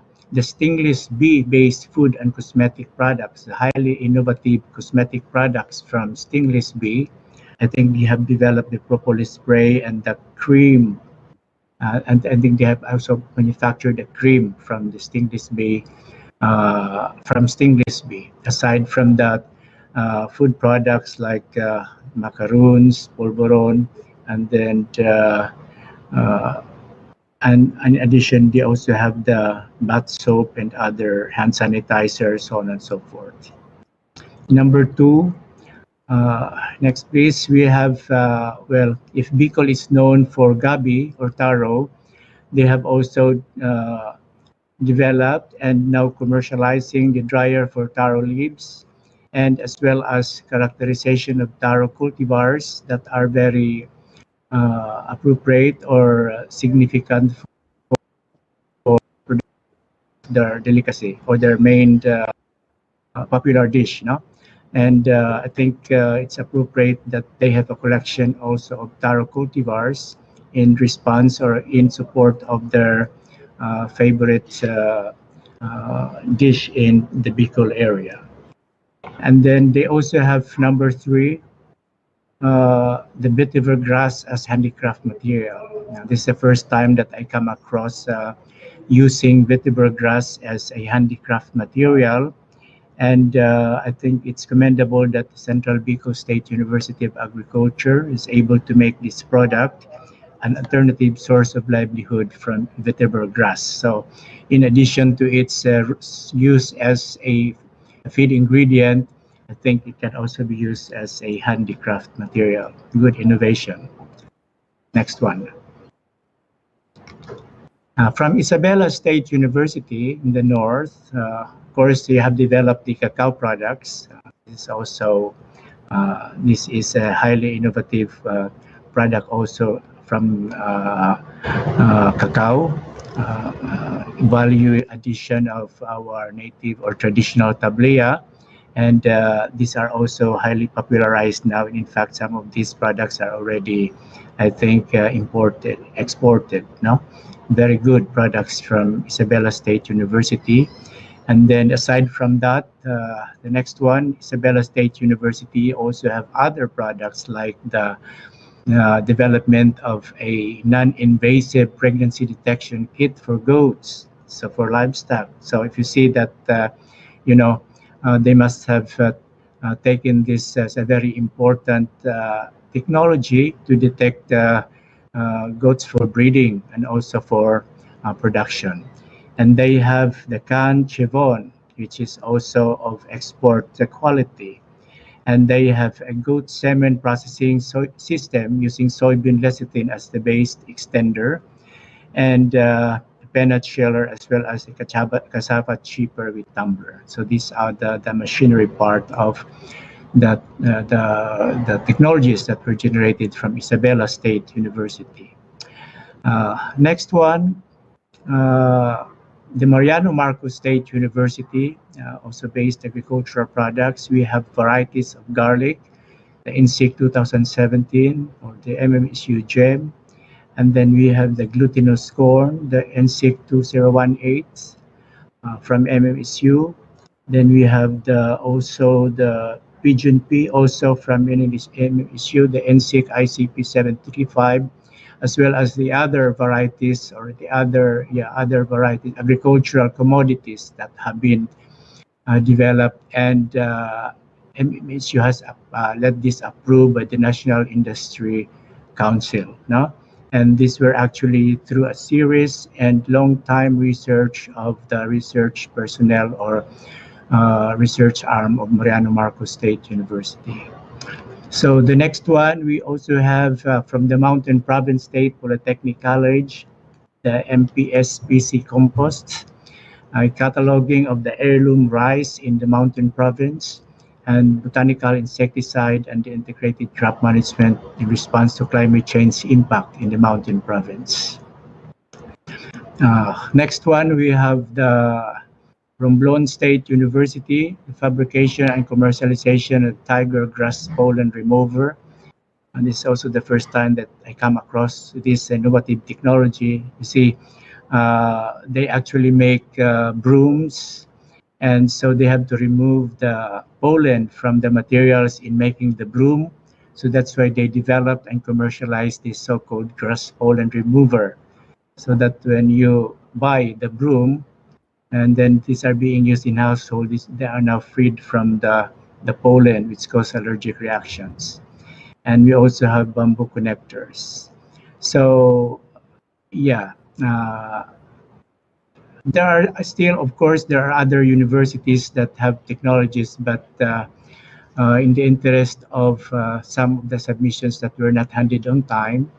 stingless bee-based food and cosmetic products, the highly innovative cosmetic products from stingless bee. I think we have developed the propolis spray and the cream, and I think they have also manufactured a cream from the stingless bee. Aside from that, food products like macaroons, polvoron, and then and in addition, they also have the bath soap and other hand sanitizers, so on and so forth. Number 2, next please, we have, well, if Bicol is known for gabi or taro, they have also developed and now commercializing the dryer for taro leaves and as well as characterization of taro cultivars that are very appropriate or significant for their delicacy or their main popular dish, no? And I think it's appropriate that they have a collection also of taro cultivars in response or in support of their favorite dish in the Bicol area. And then they also have number three, the vetiver grass as handicraft material. Now, this is the first time that I come across using vetiver grass as a handicraft material. And I think it's commendable that the Central Bicol State University of Agriculture is able to make this product an alternative source of livelihood from vetiver grass. So in addition to its use as a feed ingredient, I think it can also be used as a handicraft material. Good innovation. Next one. From Isabela State University in the north, of course, they have developed the cacao products. This is a highly innovative product also from cacao. Value addition of our native or traditional tablea, and these are also highly popularized now. In fact, some of these products are already, I think, imported, exported. No, very good products from Isabela State University. And then aside from that, the next one, Isabela State University also have other products like the development of a non-invasive pregnancy detection kit for goats, so for livestock. So if you see that, you know, they must have taken this as a very important technology to detect goats for breeding and also for production. And they have the can chevon, which is also of export quality. And they have a goat semen processing system using soybean lecithin as the base extender, and a peanut sheller as well as a cassava chipper with tumbler. So these are the machinery part of the technologies that were generated from Isabela State University. Next one, the Mariano Marcos State University also based agricultural products. We have varieties of garlic, the INSIC 2017 or the MMSU GEM, and then we have the glutinous corn, the NSIC 2018 from MMSU. Then we have also the Pigeon P also from MMSU, the NSIC ICP 735, as well as the other varieties or the other varieties, agricultural commodities that have been developed, and MMSU has let this approved by the National Industry Council. No? And these were actually through a series and long time research of the research personnel or research arm of Mariano Marcos State University. So the next one, we also have from the Mountain Province State Polytechnic College, the MPSPC compost, cataloging of the heirloom rice in the Mountain Province, and botanical insecticide and the integrated crop management in response to climate change impact in the Mountain Province. Next one, we have the Romblon State University, the fabrication and commercialization of tiger grass pollen remover. And this is also the first time that I come across this innovative technology. You see, they actually make brooms, and so they have to remove the pollen from the materials in making the broom. So that's why they developed and commercialized this so-called grass pollen remover, so that when you buy the broom, and then these are being used in households, they are now freed from the pollen, which cause allergic reactions. And we also have bamboo connectors. So, yeah, there are still, of course, there are other universities that have technologies, but in the interest of some of the submissions that were not handed on time,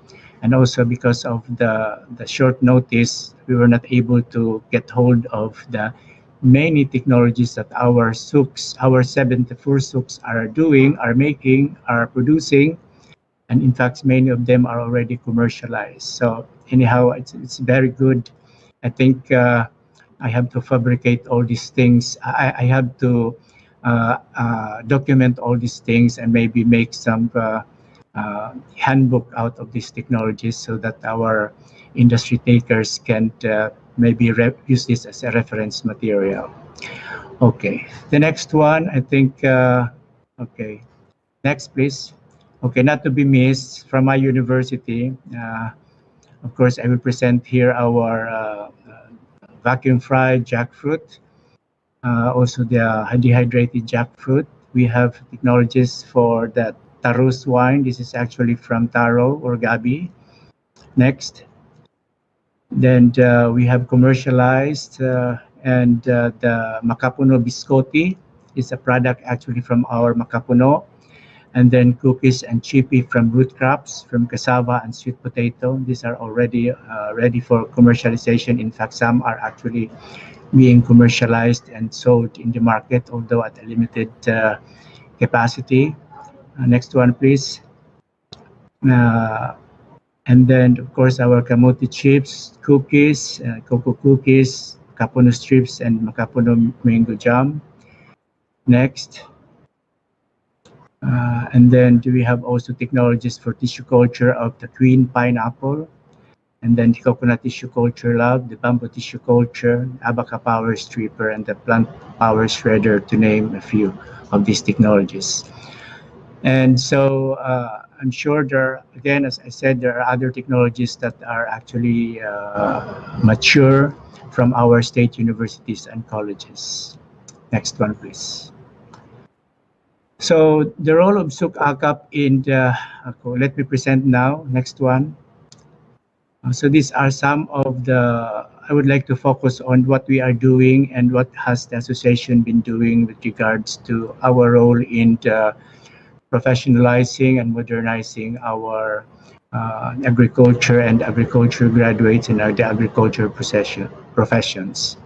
and also because of the short notice, we were not able to get hold of the many technologies that our SUCs, our 74 SUCs are doing, are making, are producing, and in fact, many of them are already commercialized. So anyhow, it's very good. I think I have to fabricate all these things. I have to document all these things and maybe make some handbook out of these technologies so that our industry takers can maybe use this as a reference material. Okay, the next one, I think, okay, next please. Okay, not to be missed, from my university, of course, I will present here our vacuum fried jackfruit, also the dehydrated jackfruit. We have technologies for the Tarus wine. This is actually from taro or gabi. Next. Then we have commercialized and the Makapuno biscotti is a product actually from our Makapuno. And then cookies and chippy from root crops, from cassava and sweet potato. These are already ready for commercialization. In fact, some are actually being commercialized and sold in the market, although at a limited capacity. Next one, please. And then, of course, our kamote chips, cookies, cocoa cookies, Makapuno strips, and Makapuno mango jam. Next. And then we have also technologies for tissue culture of the queen pineapple, and then the coconut tissue culture lab, the bamboo tissue culture, abaca power stripper, and the plant power shredder, to name a few of these technologies. And so I'm sure there, again, as I said, there are other technologies that are actually mature from our state universities and colleges. Next one, please. So the role of SUC-ACAP in the, let me present now, next one. So these are some of the, I would like to focus on what we are doing and what has the association been doing with regards to our role in the professionalizing and modernizing our agriculture and agriculture graduates and the agriculture professions.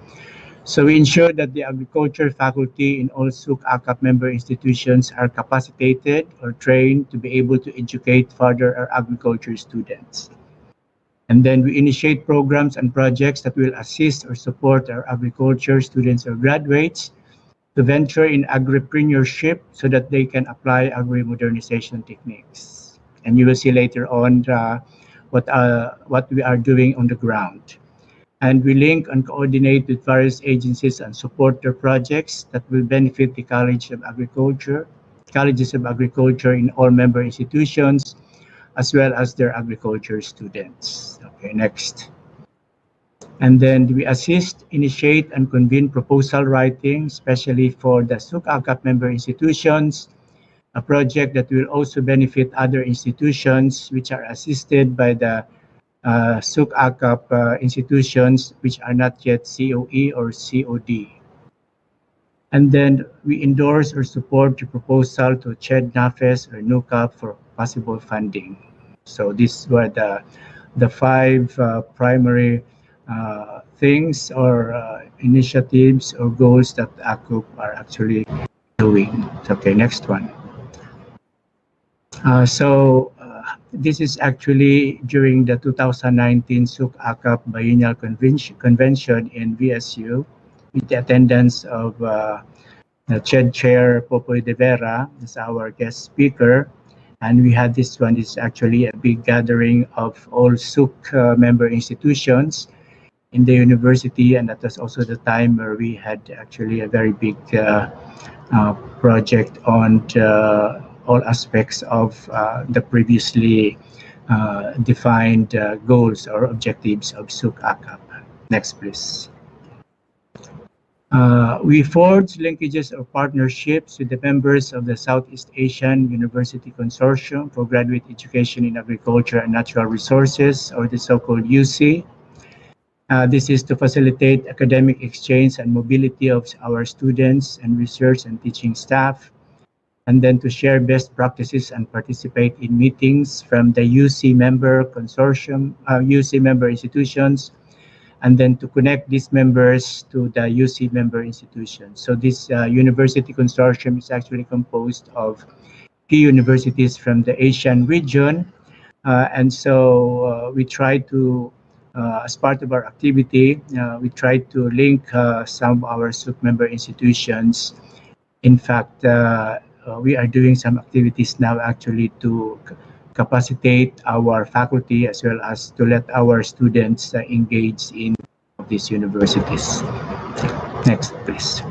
So we ensure that the agriculture faculty in all SUC-ACAP member institutions are capacitated or trained to be able to educate further our agriculture students. And then we initiate programs and projects that will assist or support our agriculture students or graduates to venture in agripreneurship so that they can apply agri-modernization techniques. And you will see later on what we are doing on the ground. And we link and coordinate with various agencies and support their projects that will benefit the colleges of agriculture in all member institutions, as well as their agriculture students. Okay, next. And then we assist, initiate, and convene proposal writing, especially for the SUC-ACAP member institutions, a project that will also benefit other institutions which are assisted by the SUC-ACAP institutions which are not yet COE or COD. And then we endorse or support the proposal to CHED NAFES or NUCAP for possible funding. So these were the five primary things or initiatives or goals that ACUP are actually doing. Okay, next one. This is actually during the 2019 SUC-ACAP Biennial Convention in VSU with the attendance of CHED Chair Popoy de Vera as our guest speaker. And we had this one, is actually a big gathering of all SUC member institutions in the university, and that was also the time where we had actually a very big project on all aspects of the previously defined goals or objectives of SUC-ACAP. Next, please. We forged linkages or partnerships with the members of the Southeast Asian University Consortium for Graduate Education in Agriculture and Natural Resources, or the so-called UC. This is to facilitate academic exchange and mobility of our students and research and teaching staff, and then to share best practices and participate in meetings from the UC member consortium, UC member institutions, and then to connect these members to the UC member institutions. So this university consortium is actually composed of key universities from the Asian region. And so we try to, as part of our activity, we try to link some of our SUC member institutions. In fact, we are doing some activities now actually to capacitate our faculty as well as to let our students engage in these universities. Next, please.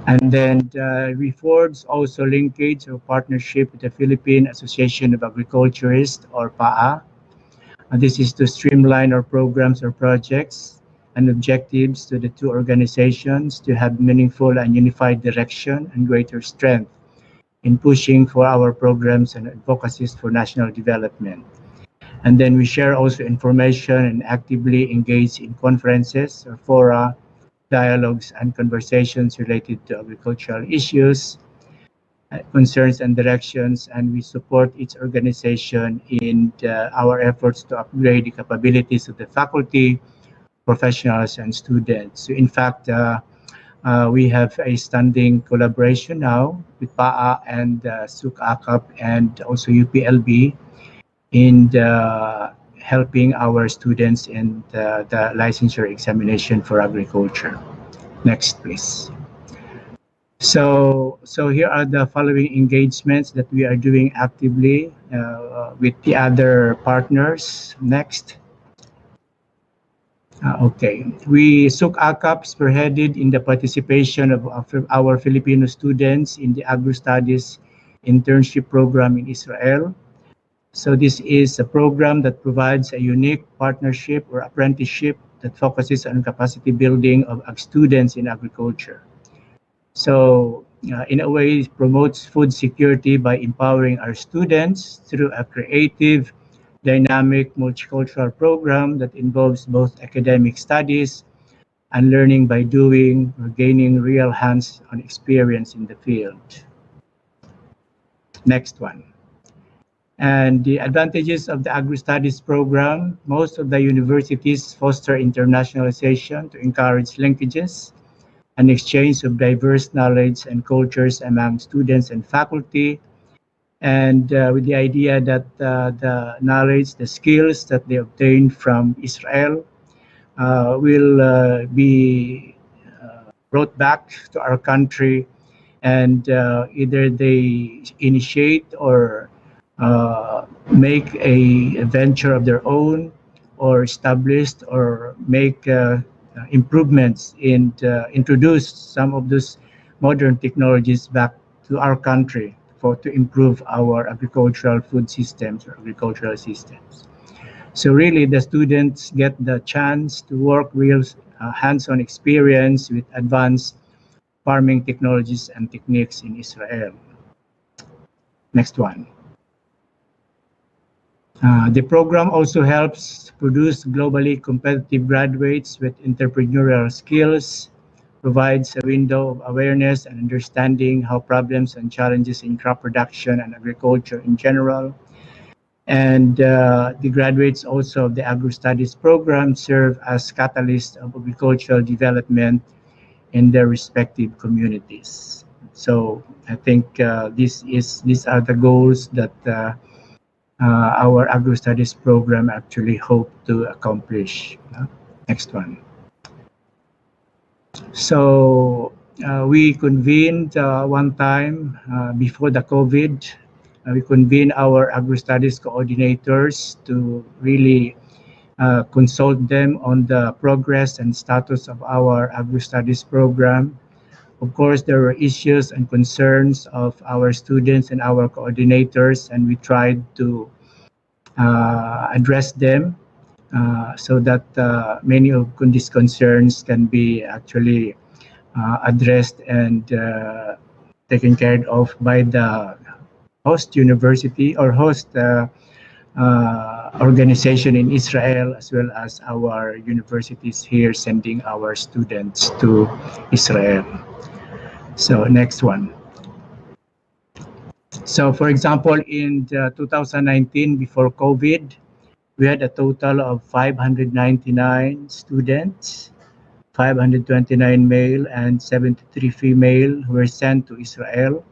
And then we forged also linkage or partnership with the Philippine Association of Agriculturists, or PAA. And this is to streamline our programs or projects and objectives to the two organizations to have meaningful and unified direction and greater strength in pushing for our programs and advocacies for national development. And then we share also information and actively engage in conferences or fora, dialogues and conversations related to agricultural issues, concerns and directions, and we support each organization in our efforts to upgrade the capabilities of the faculty, professionals, and students. So in fact, we have a standing collaboration now with PAA and SUC ACAP and also UPLB in helping our students in the licensure examination for agriculture. Next, please. So here are the following engagements that we are doing actively with the other partners. Next. Okay, SUC ACAP spearheaded in the participation of our Filipino students in the Agro-Studies internship program in Israel. So this is a program that provides a unique partnership or apprenticeship that focuses on capacity building of students in agriculture. So in a way, it promotes food security by empowering our students through a creative, dynamic, multicultural program that involves both academic studies and learning by doing or gaining real hands-on experience in the field. Next one. And the advantages of the Agri-Studies program: most of the universities foster internationalization to encourage linkages and exchange of diverse knowledge and cultures among students and faculty, and with the idea that the knowledge, the skills that they obtain from Israel will be brought back to our country, and either they initiate or make a venture of their own, or established or make improvements in introduce some of those modern technologies back to our country to improve our agricultural food systems or agricultural systems. So really the students get the chance to work real hands-on experience with advanced farming technologies and techniques in Israel. Next one. The program also helps produce globally competitive graduates with entrepreneurial skills, provides a window of awareness and understanding how problems and challenges in crop production and agriculture in general. And the graduates also of the Agro-Studies program serve as catalysts of agricultural development in their respective communities. So I think these are the goals that our Agro-Studies program actually hope to accomplish. Next one. So we convened one time before the COVID. We convened our Agro-Studies coordinators to really consult them on the progress and status of our Agro-Studies program. Of course, there were issues and concerns of our students and our coordinators, and we tried to address them so that many of these concerns can be actually addressed and taken care of by the host university or host organization in Israel, as well as our universities here sending our students to Israel. So next one. So for example, in 2019, before COVID, We had a total of 599 students, 529 male and 73 female who were sent to Israel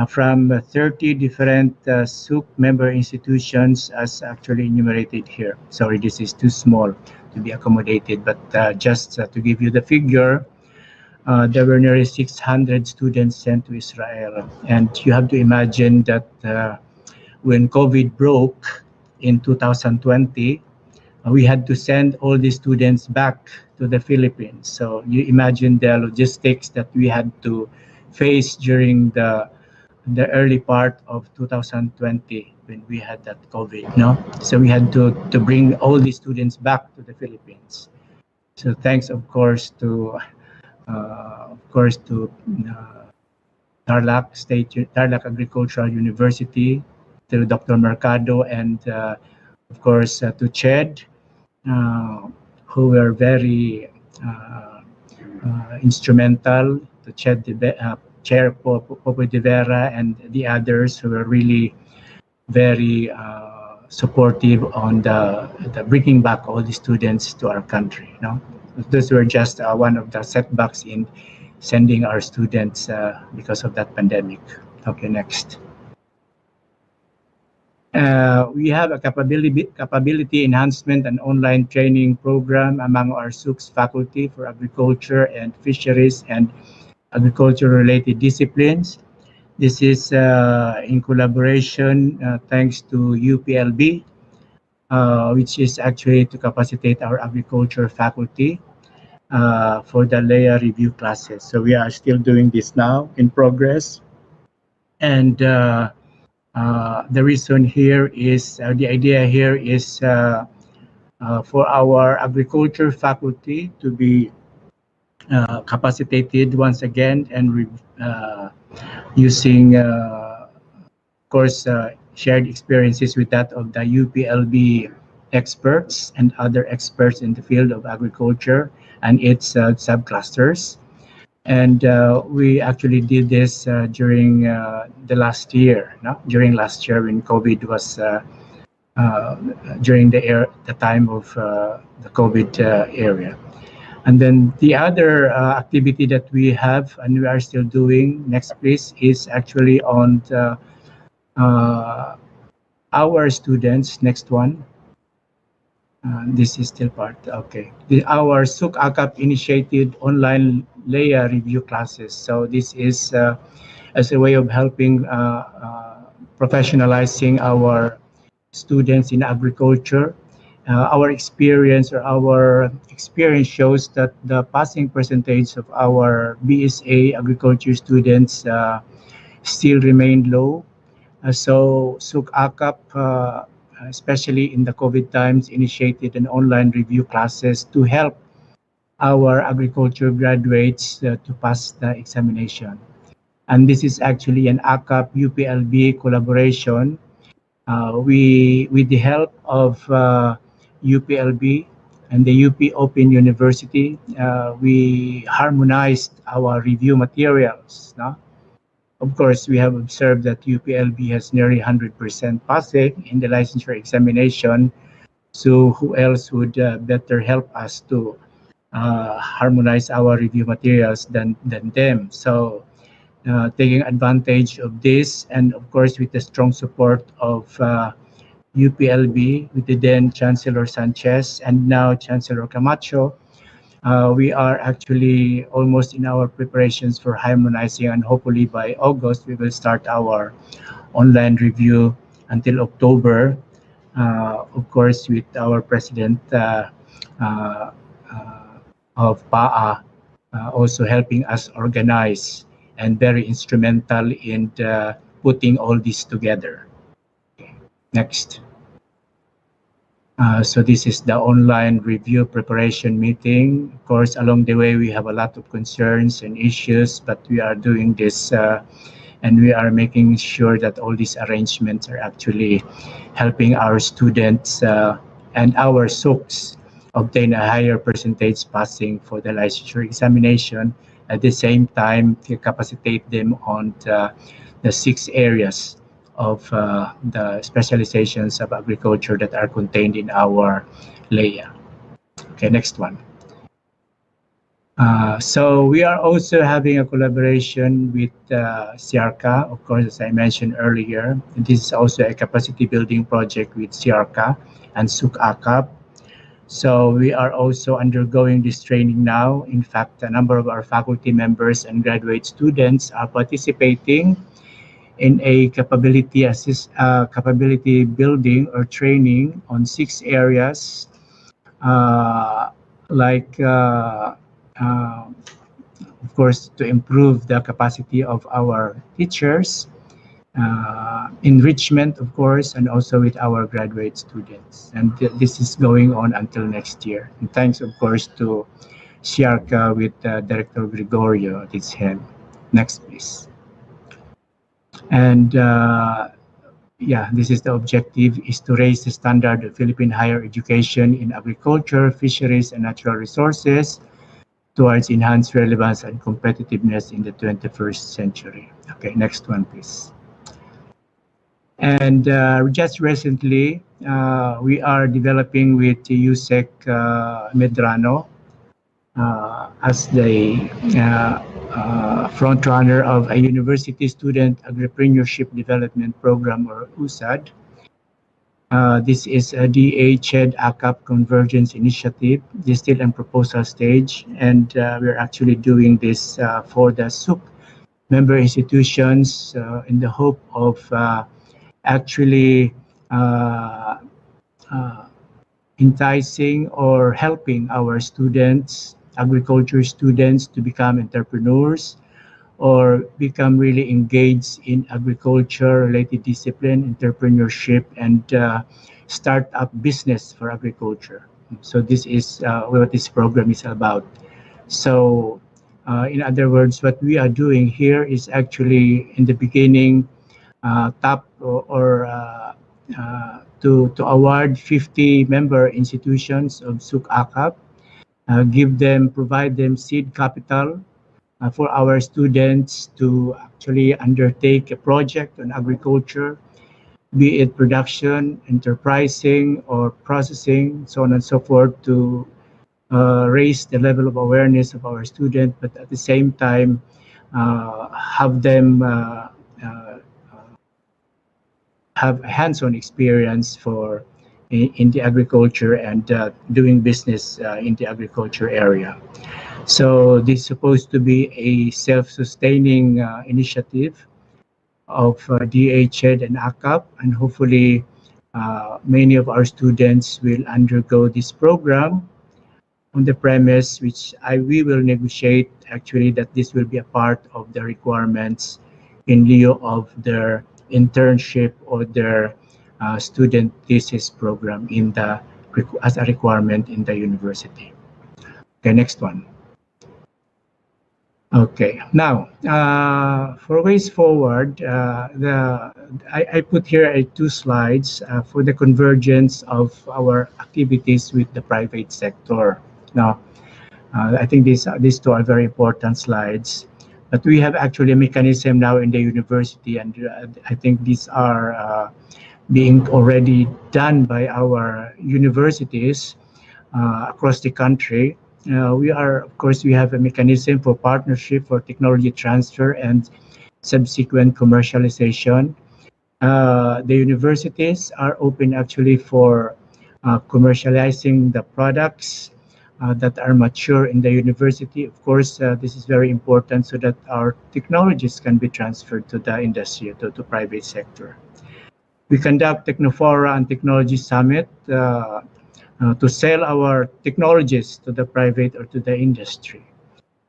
from 30 different SUK member institutions as actually enumerated here. Sorry, this is too small to be accommodated, but just to give you the figure, there were nearly 600 students sent to Israel. And you have to imagine that when COVID broke in 2020, we had to send all the students back to the Philippines. So you imagine the logistics that we had to face during the early part of 2020 when we had that COVID, no? So we had to bring all the students back to the Philippines. So thanks, of course, to Tarlac Agricultural University, to Dr. Mercado, and of course to CHED, who were very instrumental, to Chair Popo de Vera and the others who were really very supportive on the bringing back all the students to our country. No, those were just one of the setbacks in sending our students because of that pandemic. Okay, next. We have a capability enhancement and online training program among our SUKS faculty for agriculture and fisheries and agriculture-related disciplines. This is in collaboration thanks to UPLB, which is actually to capacitate our agriculture faculty for the LEA review classes. So we are still doing this now, in progress. And the reason here is, the idea here is for our agriculture faculty to be capacitated once again and using, of course, shared experiences with that of the UPLB experts and other experts in the field of agriculture and its subclusters. And we actually did this during the last year, no? During last year when COVID was, during the time of the COVID area. And then the other activity that we have and we are still doing, next please, is actually on our students. Next one. This is still part, okay. Our SUK ACAP initiated online LEA review classes. So this is as a way of helping professionalizing our students in agriculture. Our experience shows that the passing percentage of our BSA agriculture students still remain low. So SUK ACAP, especially in the COVID times, initiated an online review classes to help our agriculture graduates to pass the examination. And this is actually an ACAP UPLB collaboration. With the help of UPLB and the UP Open University, we harmonized our review materials. No? Of course, we have observed that UPLB has nearly 100% passing in the licensure examination. So who else would better help us to harmonize our review materials than them? So taking advantage of this, and of course with the strong support of UPLB, with the then Chancellor Sanchez and now Chancellor Camacho, we are actually almost in our preparations for harmonizing, and hopefully by August we will start our online review until October, of course with our President of PAA also helping us organize and very instrumental in putting all this together. Okay. Next. So this is the online review preparation meeting. Of course, along the way, we have a lot of concerns and issues, but we are doing this and we are making sure that all these arrangements are actually helping our students and our SUKs obtain a higher percentage passing for the licensure examination. At the same time, to capacitate them on the 6 areas of the specializations of agriculture that are contained in our LEA. Okay, next one. So we are also having a collaboration with CRCA, of course, as I mentioned earlier. This is also a capacity building project with CRCA and SUK-AKAP. So we are also undergoing this training now. In fact, a number of our faculty members and graduate students are participating in a capability building or training on 6 areas, uh, like of course, to improve the capacity of our teachers, enrichment, of course, and also with our graduate students. And this is going on until next year. And thanks, of course, to Siarca with Director Gregorio at its head. Next, please. And yeah, this is the objective, is to raise the standard of Philippine higher education in agriculture, fisheries, and natural resources towards enhanced relevance and competitiveness in the 21st century. Okay, next one, please. And just recently, we are developing with USEC Medrano as the front runner of a University Student Entrepreneurship Development Program, or USAD. This is a DA-CHED ACAP Convergence Initiative. This is still in proposal stage, and we're actually doing this for the SUK member institutions in the hope of actually enticing or helping our students, agriculture students, to become entrepreneurs or become really engaged in agriculture-related discipline, entrepreneurship, and start up business for agriculture. So this is what this program is about. So in other words, what we are doing here is actually in the beginning tap or to award 50 member institutions of SUK-AKAP, provide them seed capital for our students to actually undertake a project on agriculture, be it production, enterprising, or processing, so on and so forth, to raise the level of awareness of our students, but at the same time have them have hands-on experience in the agriculture and doing business in the agriculture area. So this is supposed to be a self-sustaining initiative of DA-CHED and ACAP, and hopefully many of our students will undergo this program on the premise which we will negotiate actually that this will be a part of the requirements in lieu of their internship or their student thesis program as a requirement in the university. Okay, next one. Okay, now for ways forward, I put here 2 slides for the convergence of our activities with the private sector. Now, I think these 2 are very important slides, but we have actually a mechanism now in the university, and I think these are being already done by our universities across the country. We have a mechanism for partnership for technology transfer and subsequent commercialization. The universities are open actually for commercializing the products that are mature in the university. Of course, this is very important so that our technologies can be transferred to the industry, to private sector. We conduct Technofora and Technology Summit to sell our technologies to the private or to the industry.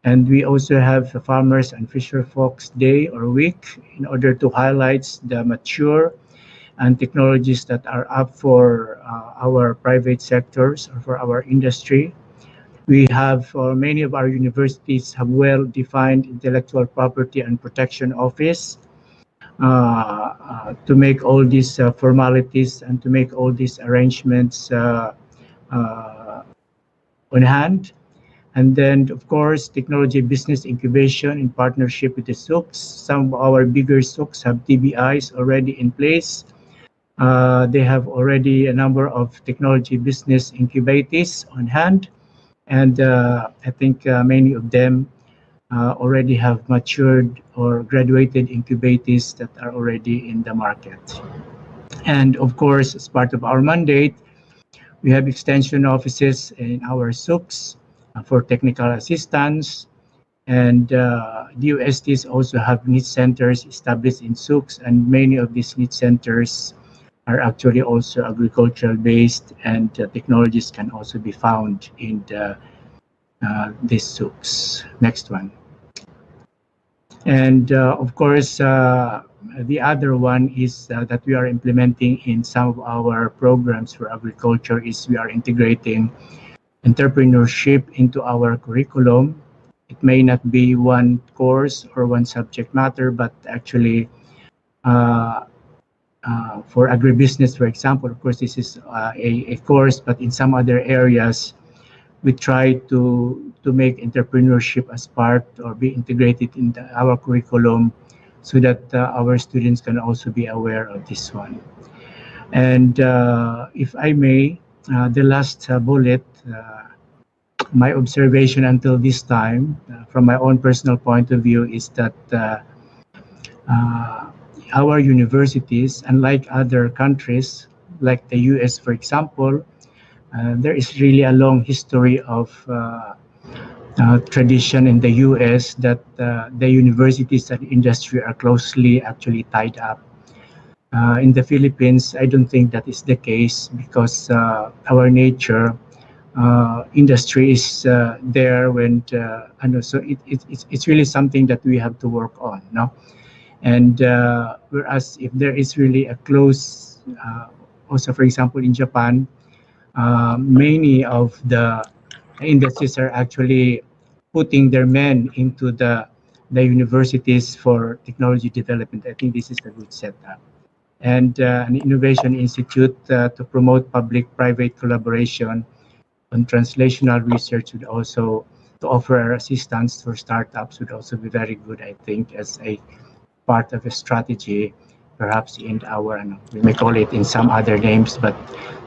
And we also have the Farmers and Fisher Folks Day or Week in order to highlight the mature and technologies that are up for our private sectors or for our industry. We have many of our universities have well-defined intellectual property and protection office to make all these formalities and to make all these arrangements on hand. And then, of course, technology business incubation in partnership with the SOOCs. Some of our bigger SOOCs have TBIs already in place. They have already a number of technology business incubators on hand. And I think many of them already have matured or graduated incubators that are already in the market. And of course, as part of our mandate, we have extension offices in our SOOCs for technical assistance. And the USTs also have need centers established in SOOCs, and many of these need centers are actually also agricultural based, and technologies can also be found in these SOOCs. Next one. And of course, the other one is that we are implementing in some of our programs for agriculture is we are integrating entrepreneurship into our curriculum. It may not be one course or one subject matter, but actually for agribusiness, for example, of course, this is a course, but in some other areas, we try to make entrepreneurship as part or be integrated in our curriculum so that our students can also be aware of this one. And if I may, the last bullet, my observation until this time, from my own personal point of view, is that our universities, unlike other countries, like the US, for example, there is really a long history of tradition in the US that the universities and industry are closely actually tied up. In the Philippines, I don't think that is the case because our nature, industry is there when, and so it's really something that we have to work on, no? And whereas if there is really a close, also for example in Japan, many of the industries are actually putting their men into the universities for technology development. I think this is a good setup. And an innovation institute to promote public-private collaboration on translational research would also, to offer assistance for startups would also be very good, I think, as a part of a strategy, perhaps in our, we may call it in some other names, but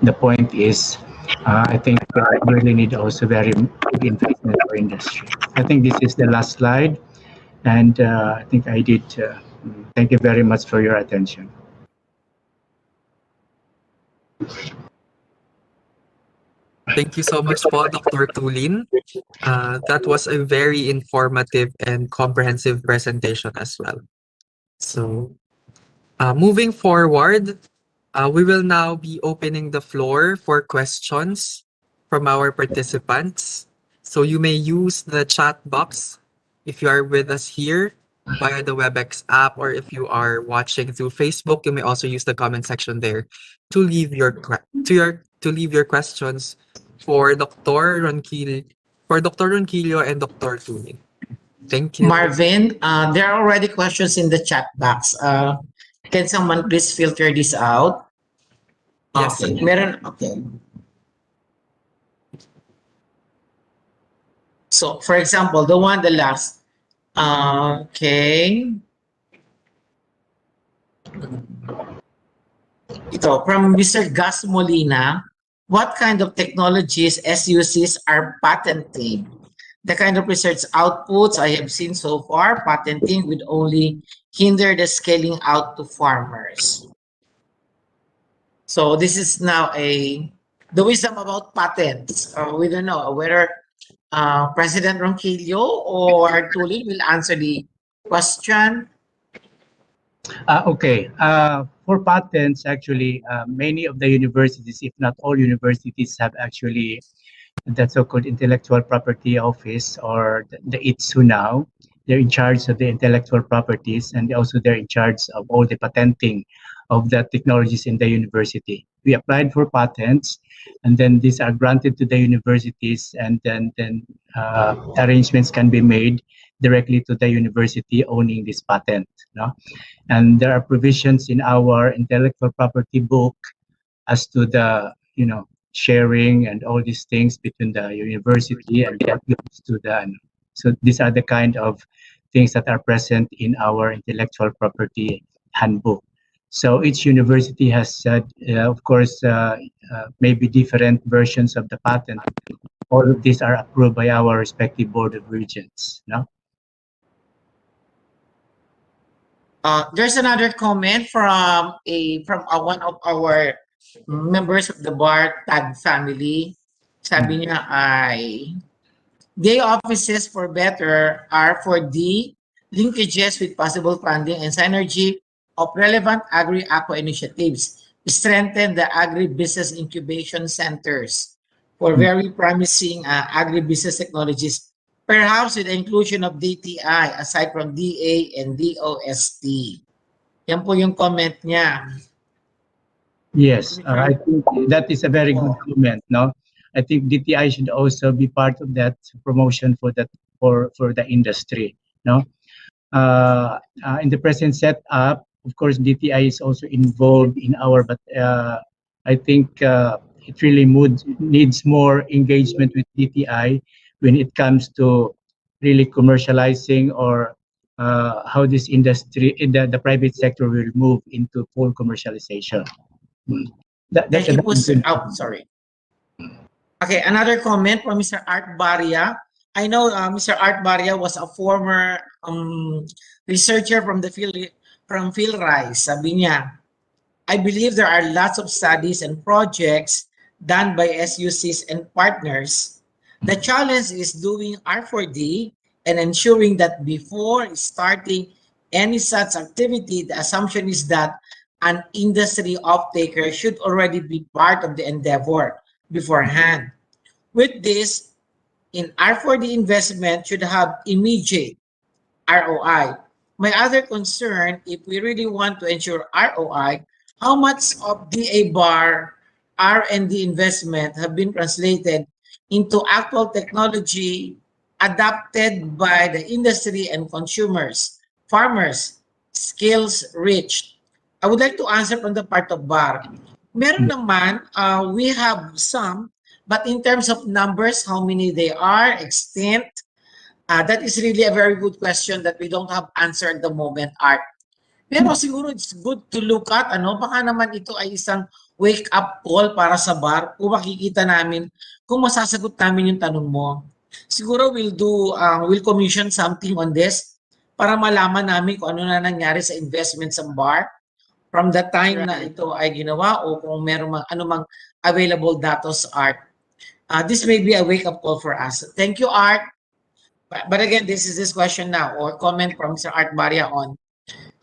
the point is, I think we really need also very big investment for industry. I think this is the last slide, and I think I did. Thank you very much for your attention. Thank you so much po, Dr. Tulin. That was a very informative and comprehensive presentation as well. So, moving forward, we will now be opening the floor for questions from our participants. So you may use the chat box if you are with us here via the WebEx app, or if you are watching through Facebook, you may also use the comment section there to leave your questions for Dr. Ronquillo and Dr. Tulin. Thank you. Marvin, there are already questions in the chat box. Can someone please filter this out? Yes, Okay. sir. Meron, okay. So, for example, the one, the last. Okay. Ito, from Mr. Gus Molina, what kind of technologies SUCs are patenting? The kind of research outputs I have seen so far, patenting would only hinder the scaling out to farmers. So this is now the wisdom about patents. We don't know whether President Ronquillo or Tulin will answer the question. Okay. For patents, actually, many of the universities, if not all universities, have actually the so-called intellectual property office, or the ITSU now. They're in charge of the intellectual properties, and also they're in charge of all the patenting of the technologies in the university. We applied for patents, and then these are granted to the universities, and then arrangements can be made directly to the university owning this patent. No? And there are provisions in our intellectual property book as to the sharing and all these things between the university and that goes to the so these are the kind of things that are present in our intellectual property handbook. So each university has of course maybe different versions of the patent. All of these are approved by our respective board of regents, no? There's another comment from one of our members of the bar tag family. Sabi niya ay day offices for better are for the linkages with possible funding and synergy of relevant agri-aqua initiatives, strengthen the agri-business incubation centers for very promising agri-business technologies, perhaps with the inclusion of DTI aside from DA and DOST. Yan po yung comment niya. Yes, I think that is a very good comment. No, I think DTI should also be part of that promotion for that for the industry. No, in the present setup, of course, DTI is also involved in our, but I think it really needs more engagement with DTI when it comes to really commercializing or how this industry, the private sector will move into full commercialization. Thank you po, sir. Oh, sorry. Okay, another comment from Mr. Art Baria. I know Mr. Art Baria was a former researcher from PhilRise. Sabi niya, I believe there are lots of studies and projects done by SUCs and partners. The challenge is doing R4D and ensuring that before starting any such activity, the assumption is that an industry off-taker should already be part of the endeavor beforehand. With this, in R4D investment should have immediate ROI. My other concern, if we really want to ensure ROI, how much of DA bar R&D investment have been translated into actual technology adopted by the industry and consumers, farmers, skills rich? I would like to answer from the part of bar. Meron naman, we have some, but in terms of numbers, how many they are, extent, that is really a very good question that we don't have answer at the moment, Art. Pero siguro it's good to look at, baka naman ito ay isang wake-up call para sa bar kung makikita namin, kung masasagot namin yung tanong mo. Siguro we'll commission something on this para malaman namin kung ano na nangyari sa investment sa bar from the time na ito ay ginawa o kung meron anumang available datos, Art. This may be a wake-up call for us. Thank you, Art. But again, this is this question now or comment from Sir Art Baria on.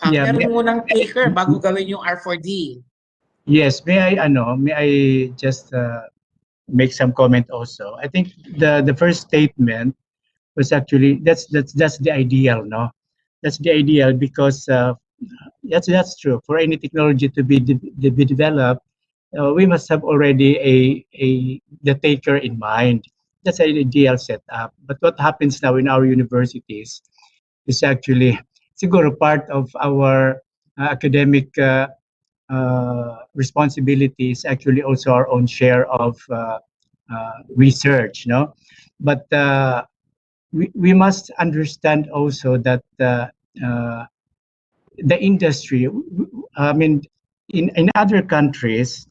Meron munang taker bago gawin yung R4D. Yes, may I just make some comment also. I think the first statement was actually that's the ideal, no? That's the ideal because that's true. For any technology to be developed, we must have already the taker in mind. That's an ideal setup. But what happens now in our universities is actually siguro part of our academic responsibilities. Actually, also our own share of research, no. But we must understand also that the industry. I mean, in other countries,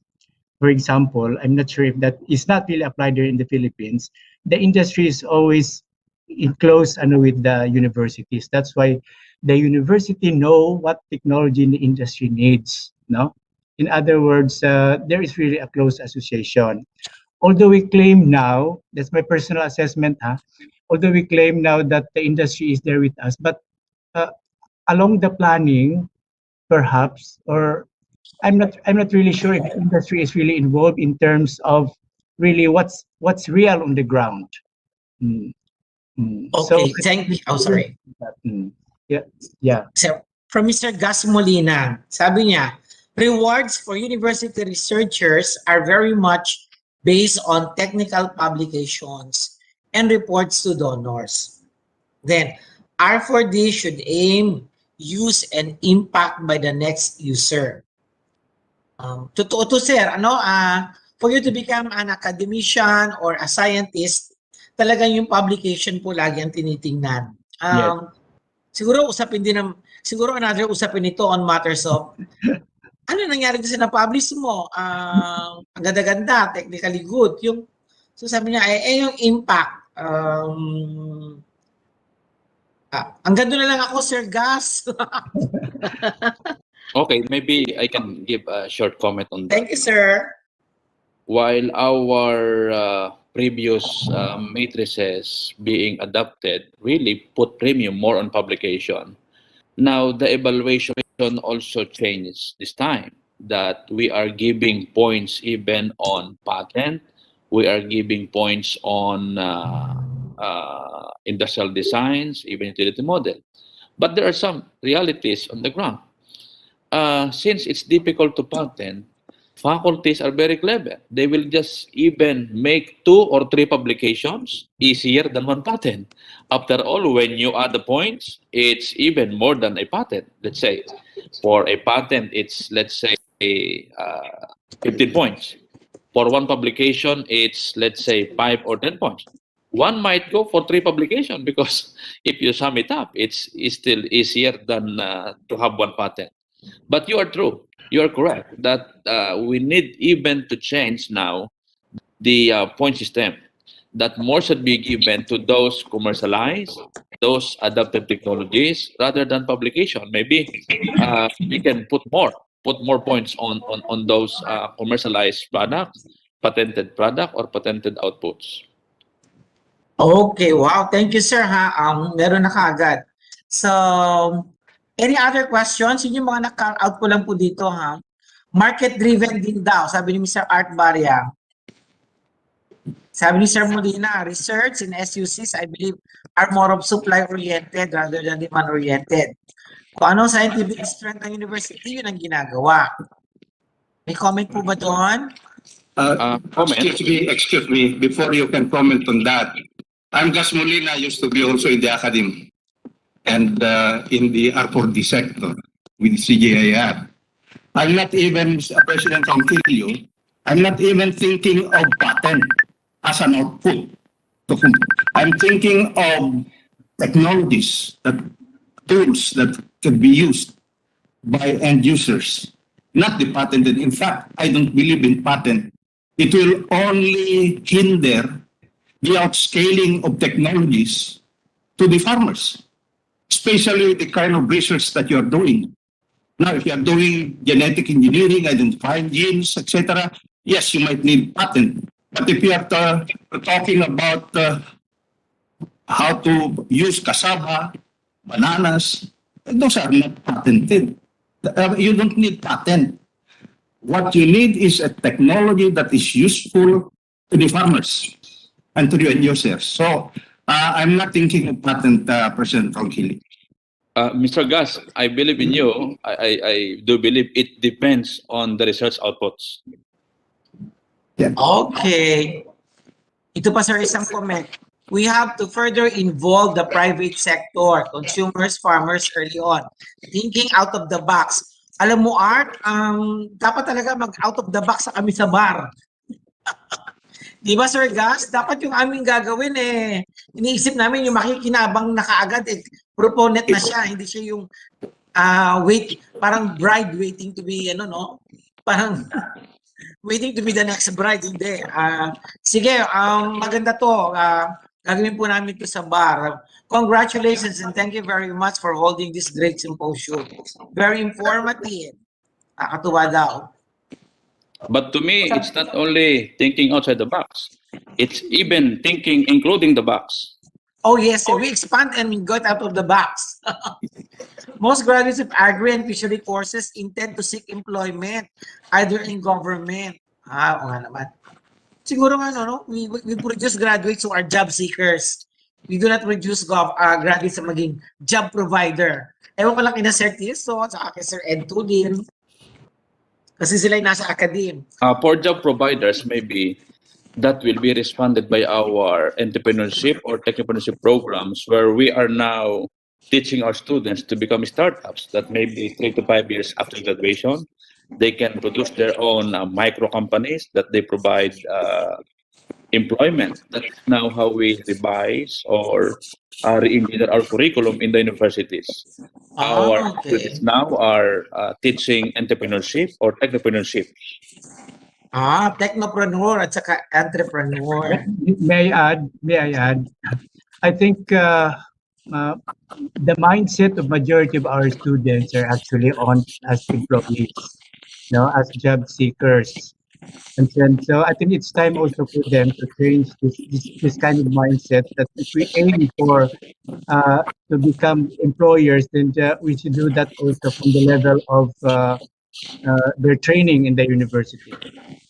for example, I'm not sure if that is not really applied here in the Philippines. The industry is always in close with the universities. That's why the university know what technology in the industry needs. No, in other words, there is really a close association. Although we claim now, that's my personal assessment, although we claim now that the industry is there with us, but along the planning, perhaps, or I'm not really sure if the industry is really involved in terms of really what's real on the ground. Okay, thank you. Oh, sorry. Yeah. So, from Mr. Gus Molina, sabi niya, rewards for university researchers are very much based on technical publications and reports to donors. Then, R4D should aim, use, and impact by the next user. Totoo to, sir. for you to become an academician or a scientist, talagang yung publication po lagi ang tinitingnan. Siguro siguro another usapin ito on matters of ano nangyari kasi na-publish mo? Ang ganda-ganda, technically good. So sabi niya, yung impact. Hanggang doon na lang ako, Sir Gus. Okay, maybe I can give a short comment on that. Thank you, sir. While our previous matrices being adopted really put premium more on publication, now the evaluation also changed this time, that we are giving points even on patent, we are giving points on industrial designs, even utility model. But there are some realities on the ground. Since it's difficult to patent, faculties are very clever. They will just even make 2 or 3 publications easier than 1 patent. After all, when you add the points, it's even more than a patent. Let's say, for a patent, it's, let's say, 15 points. For 1 publication, it's, let's say, 5 or 10 points. One might go for 3 publications because if you sum it up, it's still easier than to have 1 patent. But you are true. You are correct that we need even to change now the point system, that more should be given to those commercialized, those adaptive technologies, rather than publication. Maybe we can put more points on those commercialized products, patented product, or patented outputs. Okay, wow. Thank you, sir. Meron na kaagad. So, any other questions? Yun yung mga naka-out ko lang po dito, ha? Market-driven din daw, sabi ni Mr. Art Baria. Sabi ni Sir Molina, research in SUCs, I believe, are more of supply-oriented rather than demand-oriented. Kung anong scientific strength ng university, yun ang ginagawa. May comment po ba doon? Excuse me, before you can comment on that, I'm Gus Molina, used to be also in the academy and in the R4D sector with CGIR. I'm not even, President Ronquillo, I'm not even thinking of patent as an output. I'm thinking of technologies, tools that could be used by end users, not the patented. In fact, I don't believe in patent. It will only hinder the outscaling of technologies to the farmers, especially the kind of research that you're doing. Now, if you're doing genetic engineering, identifying genes, etc., yes, you might need patent. But if you are talking about how to use cassava, bananas, those are not patented. You don't need patent. What you need is a technology that is useful to the farmers and to the end users. So I'm not thinking of patent, President Ronquillo. Mr. Gus, I believe in you. I do believe it depends on the research outputs. Yeah. Okay. Ito pa, sir, isang comment. We have to further involve the private sector, consumers, farmers early on. Thinking out of the box. Alam mo, Art, dapat talaga mag-out of the box sa kami sa bar. Di ba, Sir Gus? Dapat yung aming gagawin iniisip namin yung makikinabang na kaagad proponent na siya, hindi siya yung parang bride waiting to be, parang waiting to be the next bride, hindi. Sige, maganda to. Gagawin po namin to sa bar. Congratulations and thank you very much for holding this great symposium. Very informative. Nakakatuwa daw. But to me, it's not only thinking outside the box. It's even thinking including the box. Oh yes, we expand and we got out of the box. Most graduates of agri and fishery courses intend to seek employment either in government. Oo nga naman. Siguro nga, we produce graduates who are job seekers. We do not produce graduates na maging job provider. Ewan ko lang kina Sir Tiso, sa akin Sir Ed Tudin. Kasi sila yung nasa academe. For job providers, maybe that will be responded by our entrepreneurship or technopreneurship programs, where we are now teaching our students to become startups that maybe 3 to 5 years after graduation, They can produce their own micro companies that they provide employment. That's now how we revise or re-engineer our curriculum in the universities. Our Okay. students now are teaching entrepreneurship or technopreneurship. Technopreneur at saka entrepreneur. May I add, I think uh, the mindset of majority of our students are actually on as employees, as job seekers. And then, so I think it's time also for them to change this kind of mindset that if we aim for to become employers, then we should do that also from the level of their training in the university.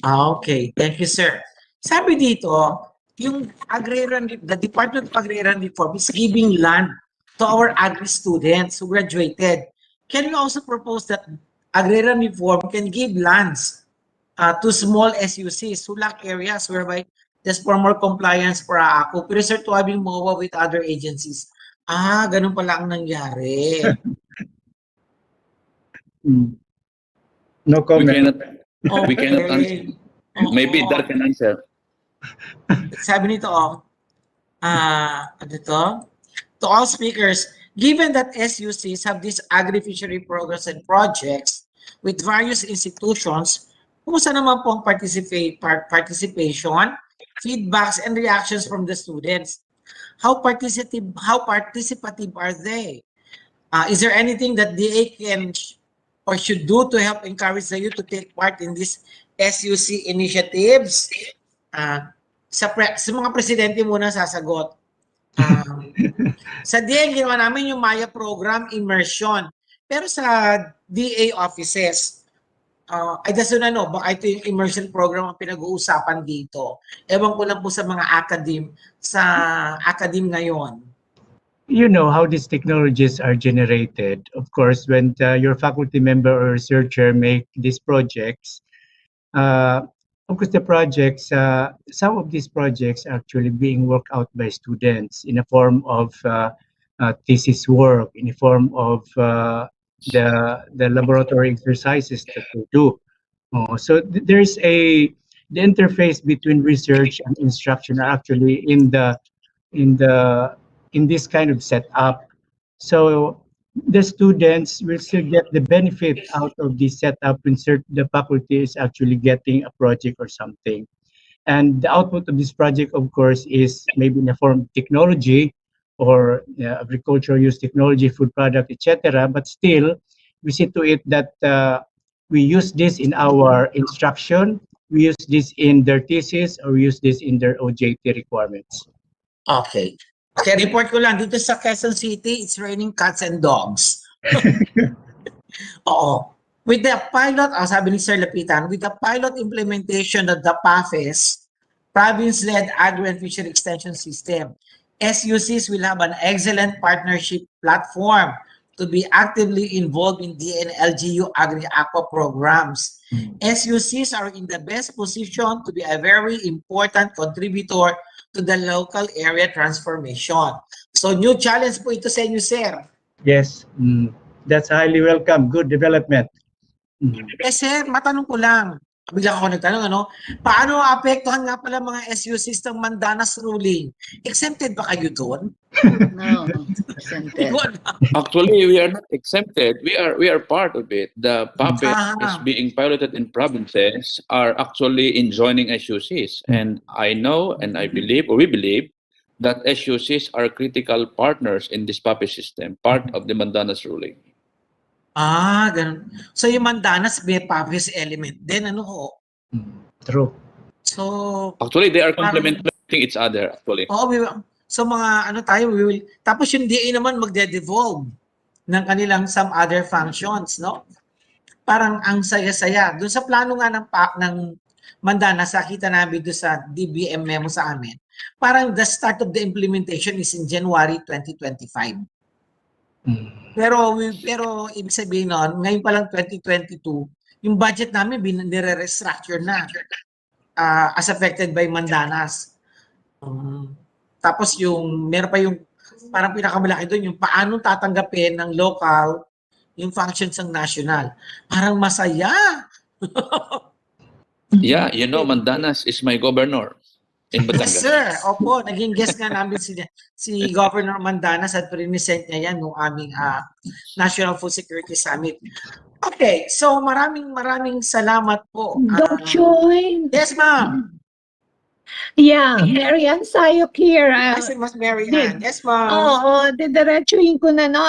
Okay. Thank you, sir. Sabi dito, yung the Department of Agrarian Reform is giving land to our agri students who graduated. Can we also propose that agrarian reform can give lands to small SUCs, sulak areas whereby just for more compliance for AACO, pero sir, to having MOA with other agencies. Ganun pala ang nangyari. Mm. No We comment. cannot answer. Maybe Dar can answer. Sabi nito, ano to? To all speakers, given that SUCs have these agri-fishery programs and projects with various institutions, kumusta naman po ang participation, feedbacks, and reactions from the students? How participative are they? Is there anything that DA can or should do to help encourage the youth to take part in these SUC initiatives? Sa mga presidente muna sasagot. Sa DA, ginawa namin yung Maya program, immersion. Pero sa DA offices, I just don't know, baka ito yung immersion program ang pinag-uusapan dito. Ewan ko lang po sa mga academe ngayon. You know how these technologies are generated. Of course, when your faculty member or researcher make these projects, of course, the projects, some of these projects are actually being worked out by students in a form of thesis work, in a form of the laboratory exercises that they do. So there's the interface between research and instruction are actually in this kind of setup. So the students will still get the benefit out of this setup when the faculty is actually getting a project or something. And the output of this project, of course, is maybe in the form of technology or agricultural use technology, food product, etc. But still, we see to it that we use this in our instruction, we use this in their thesis, or we use this in their OJT requirements. Okay. Okay, report ko lang, dito sa Quezon City, it's raining cats and dogs. Oo. With the pilot, sabi ni Sir Lapitan, with the pilot implementation of the PAFES, Province-Led Agri and Fishery Extension System, SUCs will have an excellent partnership platform to be actively involved in DNLGU Agri-Aqua programs. SUCs are in the best position to be a very important contributor to the local area transformation. So new challenge po ito sa inyo, sir. Yes, that's highly welcome. Good development. Sir, matanong ko lang. Biglang ako nagtanong, paano apektuhan nga pala mga SUCs ng Mandanas ruling? Exempted ba kayo doon? No, exempted. Actually, we are not exempted. We are part of it. The PAPES being piloted in provinces are actually enjoining SUCs. And I know and I believe, or we believe, that SUCs are critical partners in this PAPES system, part of the Mandanas ruling. Ganun. So yung Mandanas may PAPES element din, True. So, actually, they are complementing each other, actually. So mga tapos yung DA naman magde-devolve ng kanilang some other functions, no? Parang ang saya-saya. Doon sa plano nga ng Mandanas, nakita namin doon sa DBM memo sa amin, parang the start of the implementation is in January 2025. Pero ibig sabihin nun, ngayon pa lang 2022, yung budget namin nire-restructure na as affected by Mandanas. Tapos meron pa yung parang pinakamalaki doon, yung paano tatanggapin ng local yung functions ng national. Parang masaya. Yeah, you know, Mandanas is my governor in Yes, Batangas. sir. Opo, naging guest nga namin si Governor Mandanas at present niya yan nung aming National Food Security Summit. Okay, so maraming salamat po. Don't join. Yes, ma'am. Yeah, Mary Ann Sayok here. Hi, si Mas Mary Ann. Yes, ma'am. Oo, didiretsuhin ko na, no.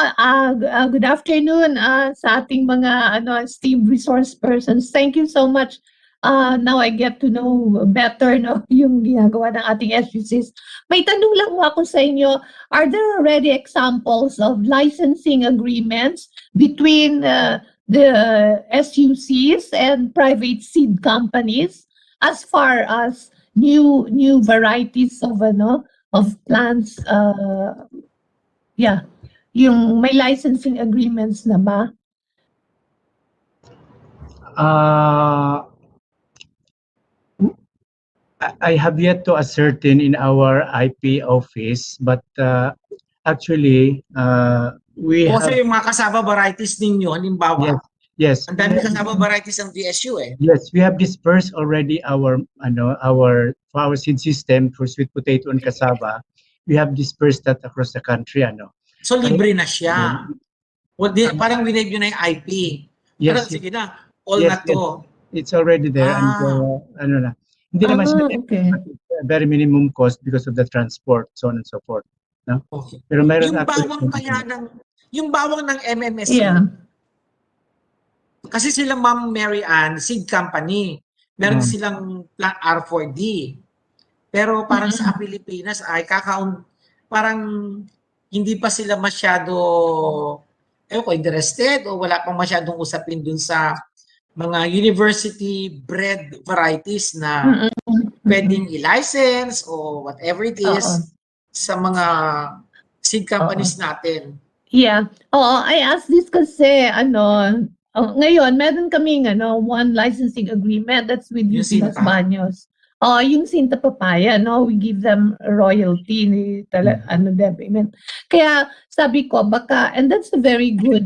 Good afternoon sa ating mga esteemed resource persons. Thank you so much. Now I get to know better, no, yung ginagawa ng ating SUCs. May tanong lang ako sa inyo. Are there already examples of licensing agreements between the SUCs and private seed companies as far as new varieties of plants, yung may licensing agreements na ba? I have yet to ascertain in our IP office, but actually, we O have... yung mga kasaba varieties ninyo, halimbawa. Yes. Ang dami kasama varieties ng DSU eh. Yes, we have dispersed already our seed system for sweet potato and cassava. We have dispersed that across the country, So libre na siya. Well, parang winave yun na yung IP. Yes. Parang sige na, all na to. It's already there and hindi naman siya very minimum cost because of the transport, so on and so forth. No? Okay. Pero meron yung bawang ng MMSU. Yeah. Kasi sila Ma'am Mary Ann, seed company. Meron silang plant R4D. Pero parang sa Pilipinas ay parang hindi pa sila masyado interested o wala pang masyadong usapin dun sa mga university bred varieties na pwedeng i-license o whatever it is sa mga seed companies natin. Yeah. I asked this kasi ngayon meron kaming one licensing agreement that's with UP Las Baños. Yung Sinta Papaya, we give them royalty payment. Kaya sabi ko baka, and that's a very good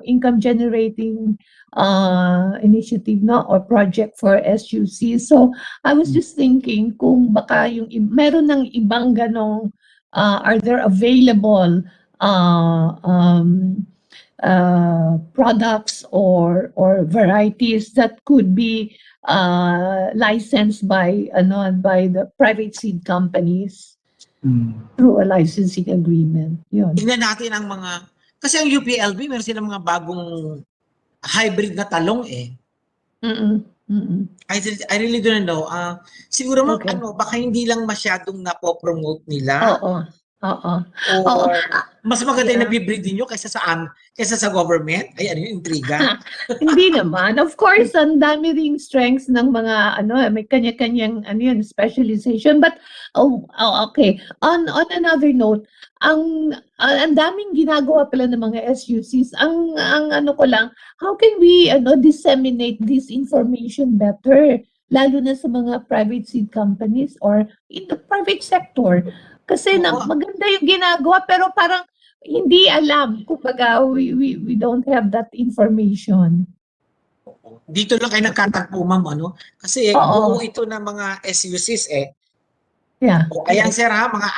income generating initiative or project for SUC. So I was just thinking kung baka meron ng ibang ganong are there available products or varieties that could be licensed by the private seed companies through a licensing agreement. Yun. Tingnan natin ang kasi ang UPLB meron silang mga bagong hybrid na talong eh. I really don't know. Siguro baka hindi lang masyadong napopromote nila. Or mas maganda yung nabibreed ninyo kaysa sa government? Ay, yung intriga? Hindi naman. Of course, ang dami ring strengths ng mga, may kanya-kanyang, specialization. But, okay. On another note, ang daming ginagawa pala ng mga SUCs. Ang ko lang, how can we, disseminate this information better? Lalo na sa mga private seed companies or in the private sector. Kasi maganda yung ginagawa pero parang hindi alam. Kumbaga, we don't have that information. Dito lang kayo nagkatagpo, ma'am, Kasi buo ito ng mga SUCs eh. Yeah. Ayan, sir, mga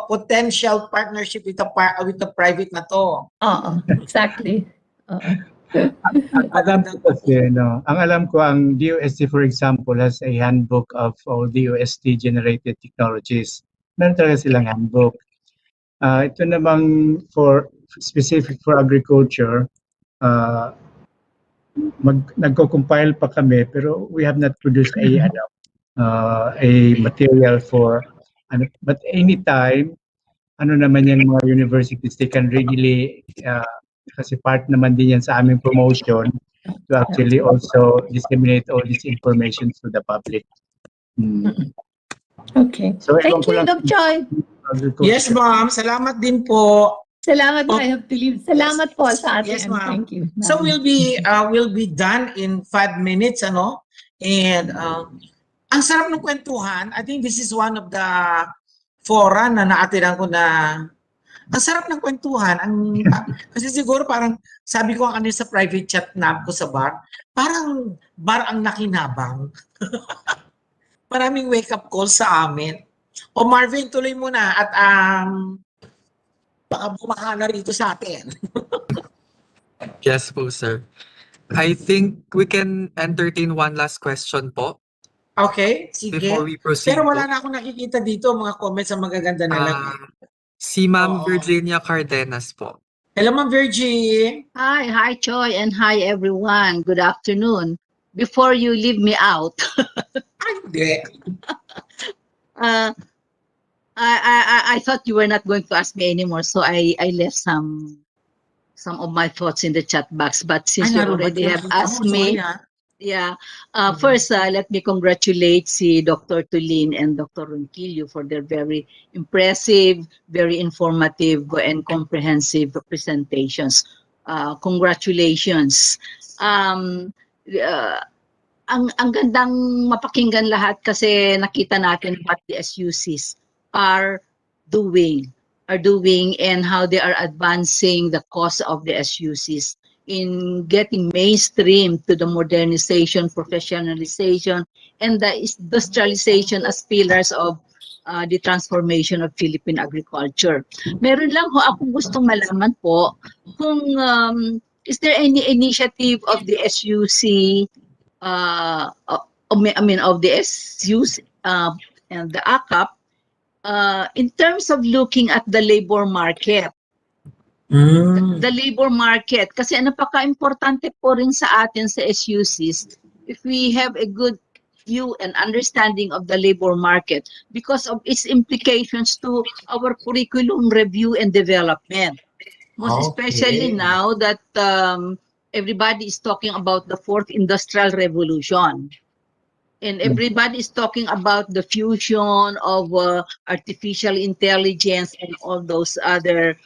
potential partnership with the private na to. Exactly. Alam ko kasi, ang alam ko, ang DOST, for example, has a handbook of all DOST-generated technologies. Meron talaga silang handbook. Ito namang specific for agriculture, nagko-compile pa kami pero we have not produced a material for but anytime naman yung mga universities, they can really kasi part naman din yan sa aming promotion to actually also disseminate all this information to the public. Okay. So, thank you, Doc Choi. Yes, ma'am. Salamat din po. Salamat, I have to leave. Salamat po sa atin. Yes, ma'am. Thank you. So we'll be done in 5 minutes, And ang sarap ng kwentuhan. I think this is one of the fora na naatiran ko na Ang sarap ng kwentuhan. Kasi siguro parang, sabi ko kanina sa private chat na ko sa bar, parang bar ang nakinabang. Maraming wake-up call sa amin. O Marvin, tuloy mo na at baka bumaha na rito sa atin. Yes po, sir. I think we can entertain one last question po Okay, before sige. we proceed Pero wala po. na akong nakikita dito, mga comments ang magaganda na lang. Si Ma'am Oo. Virginia Cardenas po. Hello, Ma'am Virgie. Hi, Choi, and hi, everyone. Good afternoon. Before you leave me out, Ay, hindi. uh, I thought you were not going to ask me anymore, so I left some of my thoughts in the chat box. But since you already have asked me, yeah. First, let me congratulate si Dr. Tulin and Dr. Ronquillo for their very impressive, very informative, and comprehensive presentations. Congratulations. Ang gandang mapakinggan lahat kasi nakita natin what the SUCs are doing and how they are advancing the cause of the SUCs in getting mainstream to the modernization, professionalization, and the industrialization as pillars of the transformation of Philippine agriculture. Meron lang ho akong gustong malaman po kung is there any initiative of the SUC of the SUs and the ACAP in terms of looking at the labor market. The labor market. Kasi napaka-importante po rin sa atin sa SUCs if we have a good view and understanding of the labor market because of its implications to our curriculum review and development. Most especially now that everybody is talking about the fourth industrial revolution. And everybody is talking about the fusion of artificial intelligence and all those other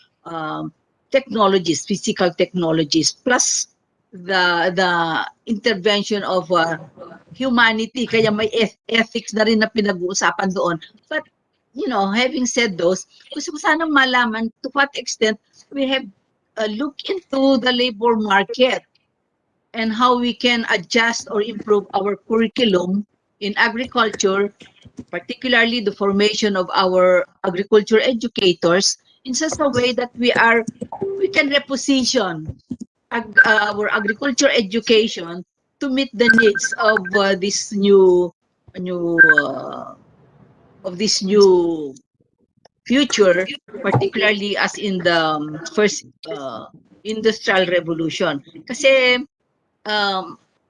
technologies, physical technologies, plus the intervention of humanity. Kaya may ethics na rin na pinag-uusapan doon. But, you know, having said those, gusto ko sanang malaman to what extent we have looked into the labor market and how we can adjust or improve our curriculum in agriculture, particularly the formation of our agriculture educators, in such a way that we can reposition our agriculture education to meet the needs of this new future, particularly as in the first industrial revolution. Kasi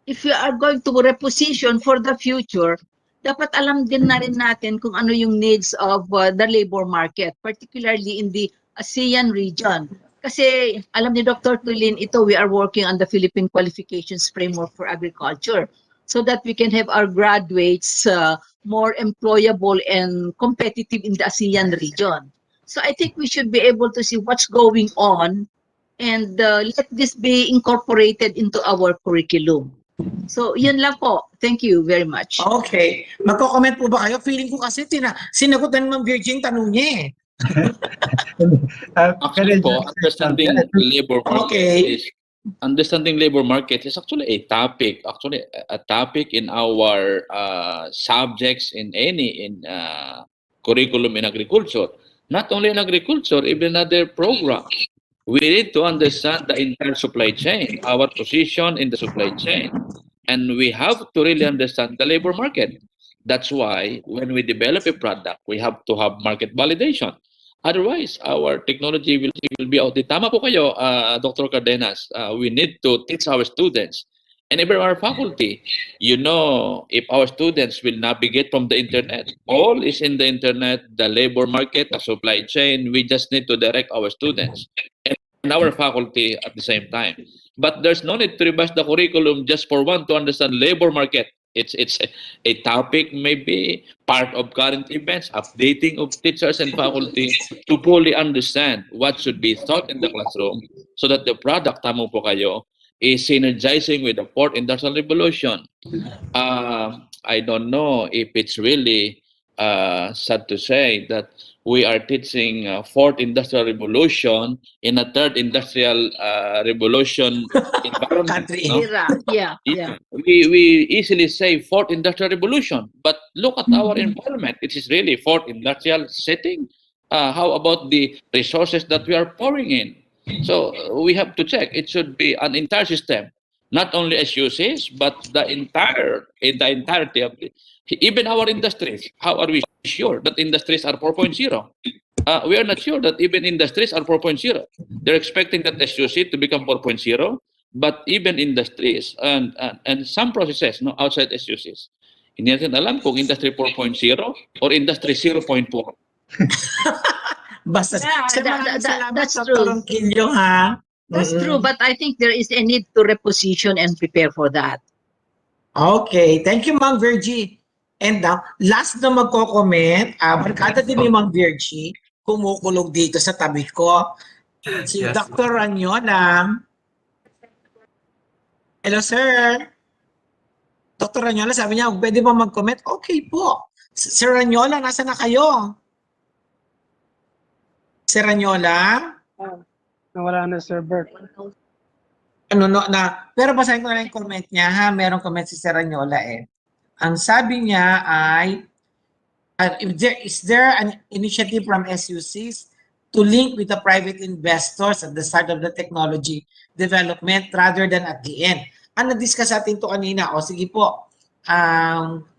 if we are going to reposition for the future, dapat alam din na rin natin kung ano yung needs of the labor market, particularly in the ASEAN region. Kasi alam ni Dr. Tulin, we are working on the Philippine Qualifications Framework for Agriculture so that we can have our graduates more employable and competitive in the ASEAN region. So I think we should be able to see what's going on and let this be incorporated into our curriculum. So, yun lang po. Thank you very much. Okay. Magko-comment po ba kayo? Feeling ko kasi sinagutan ng Virgin tanong niya eh. Actually po, understanding labor market is actually a topic in our subjects in curriculum in agriculture. Not only in agriculture, even other programs. We need to understand the entire supply chain, our position in the supply chain, and we have to really understand the labor market. That's why when we develop a product, we have to have market validation. Otherwise, our technology will be outdated. Tama po kayo, Dr. Cardenas. We need to teach our students and even our faculty. You know, if our students will navigate from the internet, all is in the internet, the labor market, the supply chain. We just need to direct our students and our faculty at the same time. But there's no need to revise the curriculum just for one to understand labor market. It's a topic, maybe part of current events, updating of teachers and faculty to fully understand what should be taught in the classroom so that the product, tama po kayo, is synergizing with the fourth industrial revolution. I don't know if it's really sad to say that we are teaching fourth industrial revolution in a third industrial revolution environment. Country. No? Era. Yeah. Yeah. We easily say fourth industrial revolution, but look at our environment. It is really fourth industrial setting. How about the resources that we are pouring in? So we have to check. It should be an entire system, not only SUCs, but the entirety of the, even our industries. How are we sure that industries are 4.0? We are not sure that even industries are 4.0. They're expecting that SUC to become 4.0, but even industries and some processes no, outside SUCs. Hindi natin alam kung industry 4.0 or industry 0.4. Basta, Yeah, maraming salamat, that's Dr. true. Ronquillo, ha? That's true, but I think there is a need to reposition and prepare for that. Okay, thank you, Ma'am Virgie. And last na magko-comment, barkada din ni Ma'am Virgie, kumukulog dito sa tabi ko. Si Yes. Dr. Ranyola. Hello, sir. Dr. Ranyola, sabi niya, pwede ba mag-comment? Okay po. Sir Ranyola, nasa na kayo? Sir Ranyola? Nawala na, Sir Bert. Pero basahin ko na lang yung comment niya, ha? Merong comment si Sir Ranyola, eh. Ang sabi niya ay, is there an initiative from SUCs to link with the private investors at the start of the technology development rather than at the end? Ang na-discuss natin to kanina, o sige po,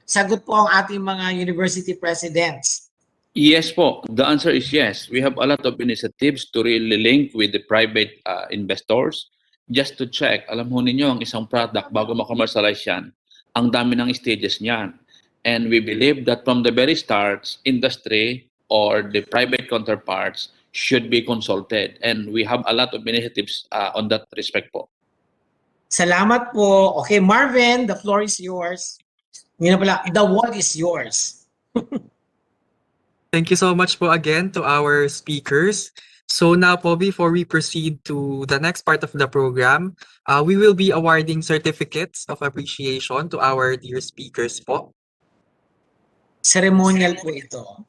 sagot po ang ating mga university presidents. Yes po. The answer is yes. We have a lot of initiatives to really link with the private investors just to check. Alam ho ninyo, ang isang product bago ma-commercialize yan, ang dami ng stages niyan. And we believe that from the very start, industry or the private counterparts should be consulted. And we have a lot of initiatives on that respect po. Salamat po. Okay, Marvin, the floor is yours. Hindi na pala, the wall is yours. Thank you so much po again to our speakers. So now po, before we proceed to the next part of the program, we will be awarding certificates of appreciation to our dear speakers po. Ceremonial po ito.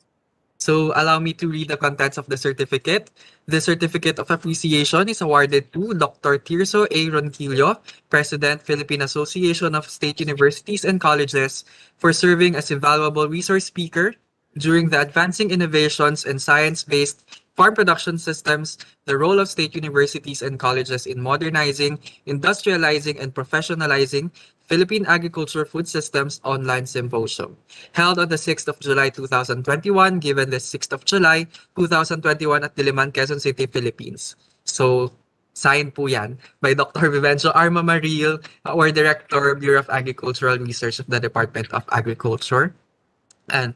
So allow me to read the contents of the certificate. The certificate of appreciation is awarded to Dr. Tirso A. Ronquillo, President, Philippine Association of State Universities and Colleges, for serving as a valuable resource speaker during the Advancing Innovations in Science-Based Farm Production Systems, the role of state universities and colleges in modernizing, industrializing, and professionalizing Philippine Agriculture Food Systems Online Symposium, held on the 6th of July 2021, given the 6th of July 2021 at Diliman, Quezon City, Philippines. So, signed po yan by Dr. Vivencio Arma Maril, our Director, Bureau of Agricultural Research of the Department of Agriculture, and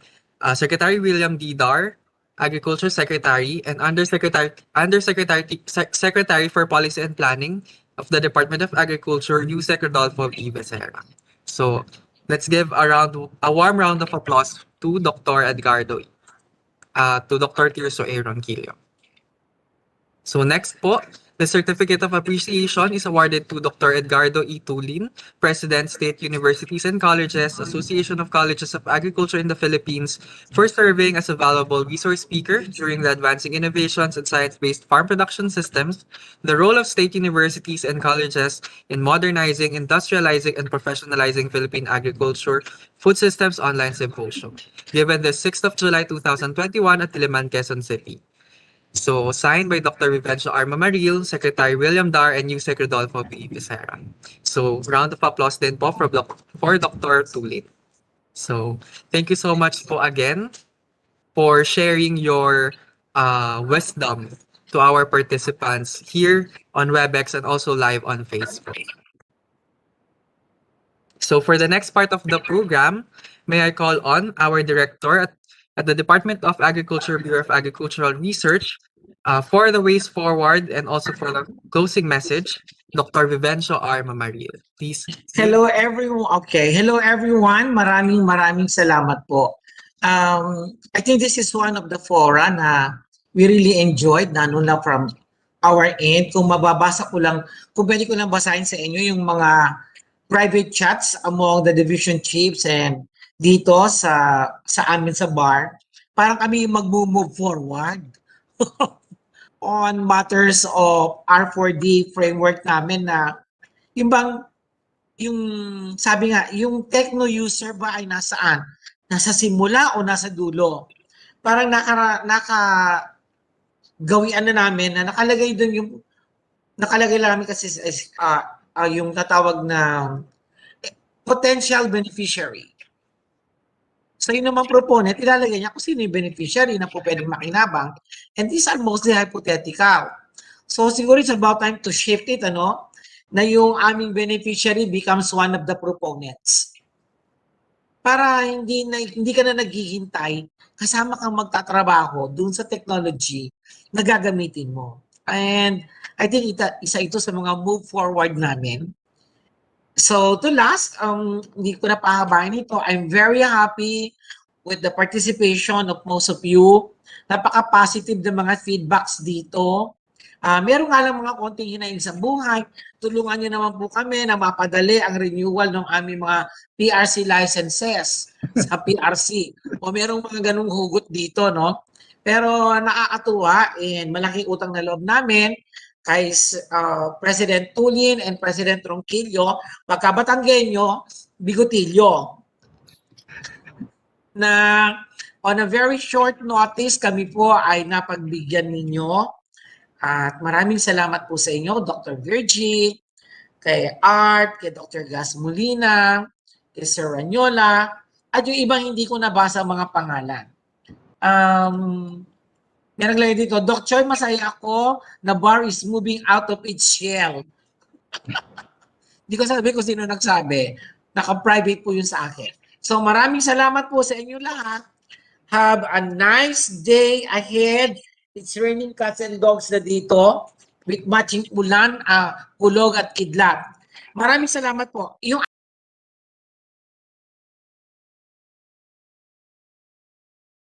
Secretary William D. Dar, Agriculture Secretary, and Secretary for Policy and Planning of the Department of Agriculture, Yusek Rodolfo E. Becerra. So let's give a warm round of applause to Dr. Edgardo, to Dr. Tirso A. Ronquillo. So next po, the Certificate of Appreciation is awarded to Dr. Edgardo E. Tulin, President, State Universities and Colleges, Association of Colleges of Agriculture in the Philippines, for serving as a valuable resource speaker during the Advancing Innovations in Science-Based Farm Production Systems, the role of state universities and colleges in modernizing, industrializing, and professionalizing Philippine Agriculture Food Systems Online Symposium, given the 6th of July 2021 at Diliman, Quezon City. So, signed by Dr. Vivencio Arma Maril, Secretary William Dar, and Yusek Rodolfo P. Becerra. So, round of applause din po for Dr. Tulin. So, thank you so much po again for sharing your wisdom to our participants here on WebEx and also live on Facebook. So, for the next part of the program, may I call on our director at the Department of Agriculture, Bureau of Agricultural Research, for the ways forward and also for the closing message, Dr. Vivencio Arma Maril. Please. Hello everyone. Okay, hello everyone. Maraming salamat po. I think this is one of the fora na we really enjoyed, na from our end. Kung pwede ko lang basahin sa inyo yung mga private chats among the division chiefs and dito sa amin sa bar, parang kami mag-move forward on matters of R4D framework namin na yung bang yung sabi nga, yung techno user ba ay nasaan? Nasa simula o nasa dulo? Parang gawian na namin na nakalagay doon yung nakalagay namin kasi yung tatawag na potential beneficiary. So yun naman proponent, ilalagay niya kung sino yung beneficiary na po pwedeng makinabang. And these are mostly hypothetical. So siguro it's about time to shift it, na yung aming beneficiary becomes one of the proponents. Para hindi ka na naghihintay, kasama kang magtatrabaho dun sa technology na gagamitin mo. And I think isa ito sa mga move forward namin. So to last, hindi ko na pahabain ito. I'm very happy with the participation of most of you. Napaka-positive ng mga feedbacks dito. Meron nga lang mga konting hinaing sa buhay. Tulungan niyo naman po kami na mapadali ang renewal ng aming mga PRC licenses sa PRC. O merong mga ganung hugot dito, no? Pero nakakatuwa and malaking utang na loob namin kay President Tulin and President Ronquillo, pagkabatanggenyo, Bigotillo. Na on a very short notice, kami po ay napagbigyan ninyo. At maraming salamat po sa inyo, Dr. Virgie, kay Art, kay Dr. Gas Molina, kay Sir Ranyola, at yung ibang hindi ko nabasa mga pangalan. Meron lang dito, Doc Choi, masaya ako na bar is moving out of its shell. Hindi ko sabi kung sino nagsabi. Naka-private po yun sa akin. So maraming salamat po sa inyo lahat. Have a nice day ahead. It's raining cats and dogs na dito with matching ulan, kulog at kidlat. Maraming salamat po. Yung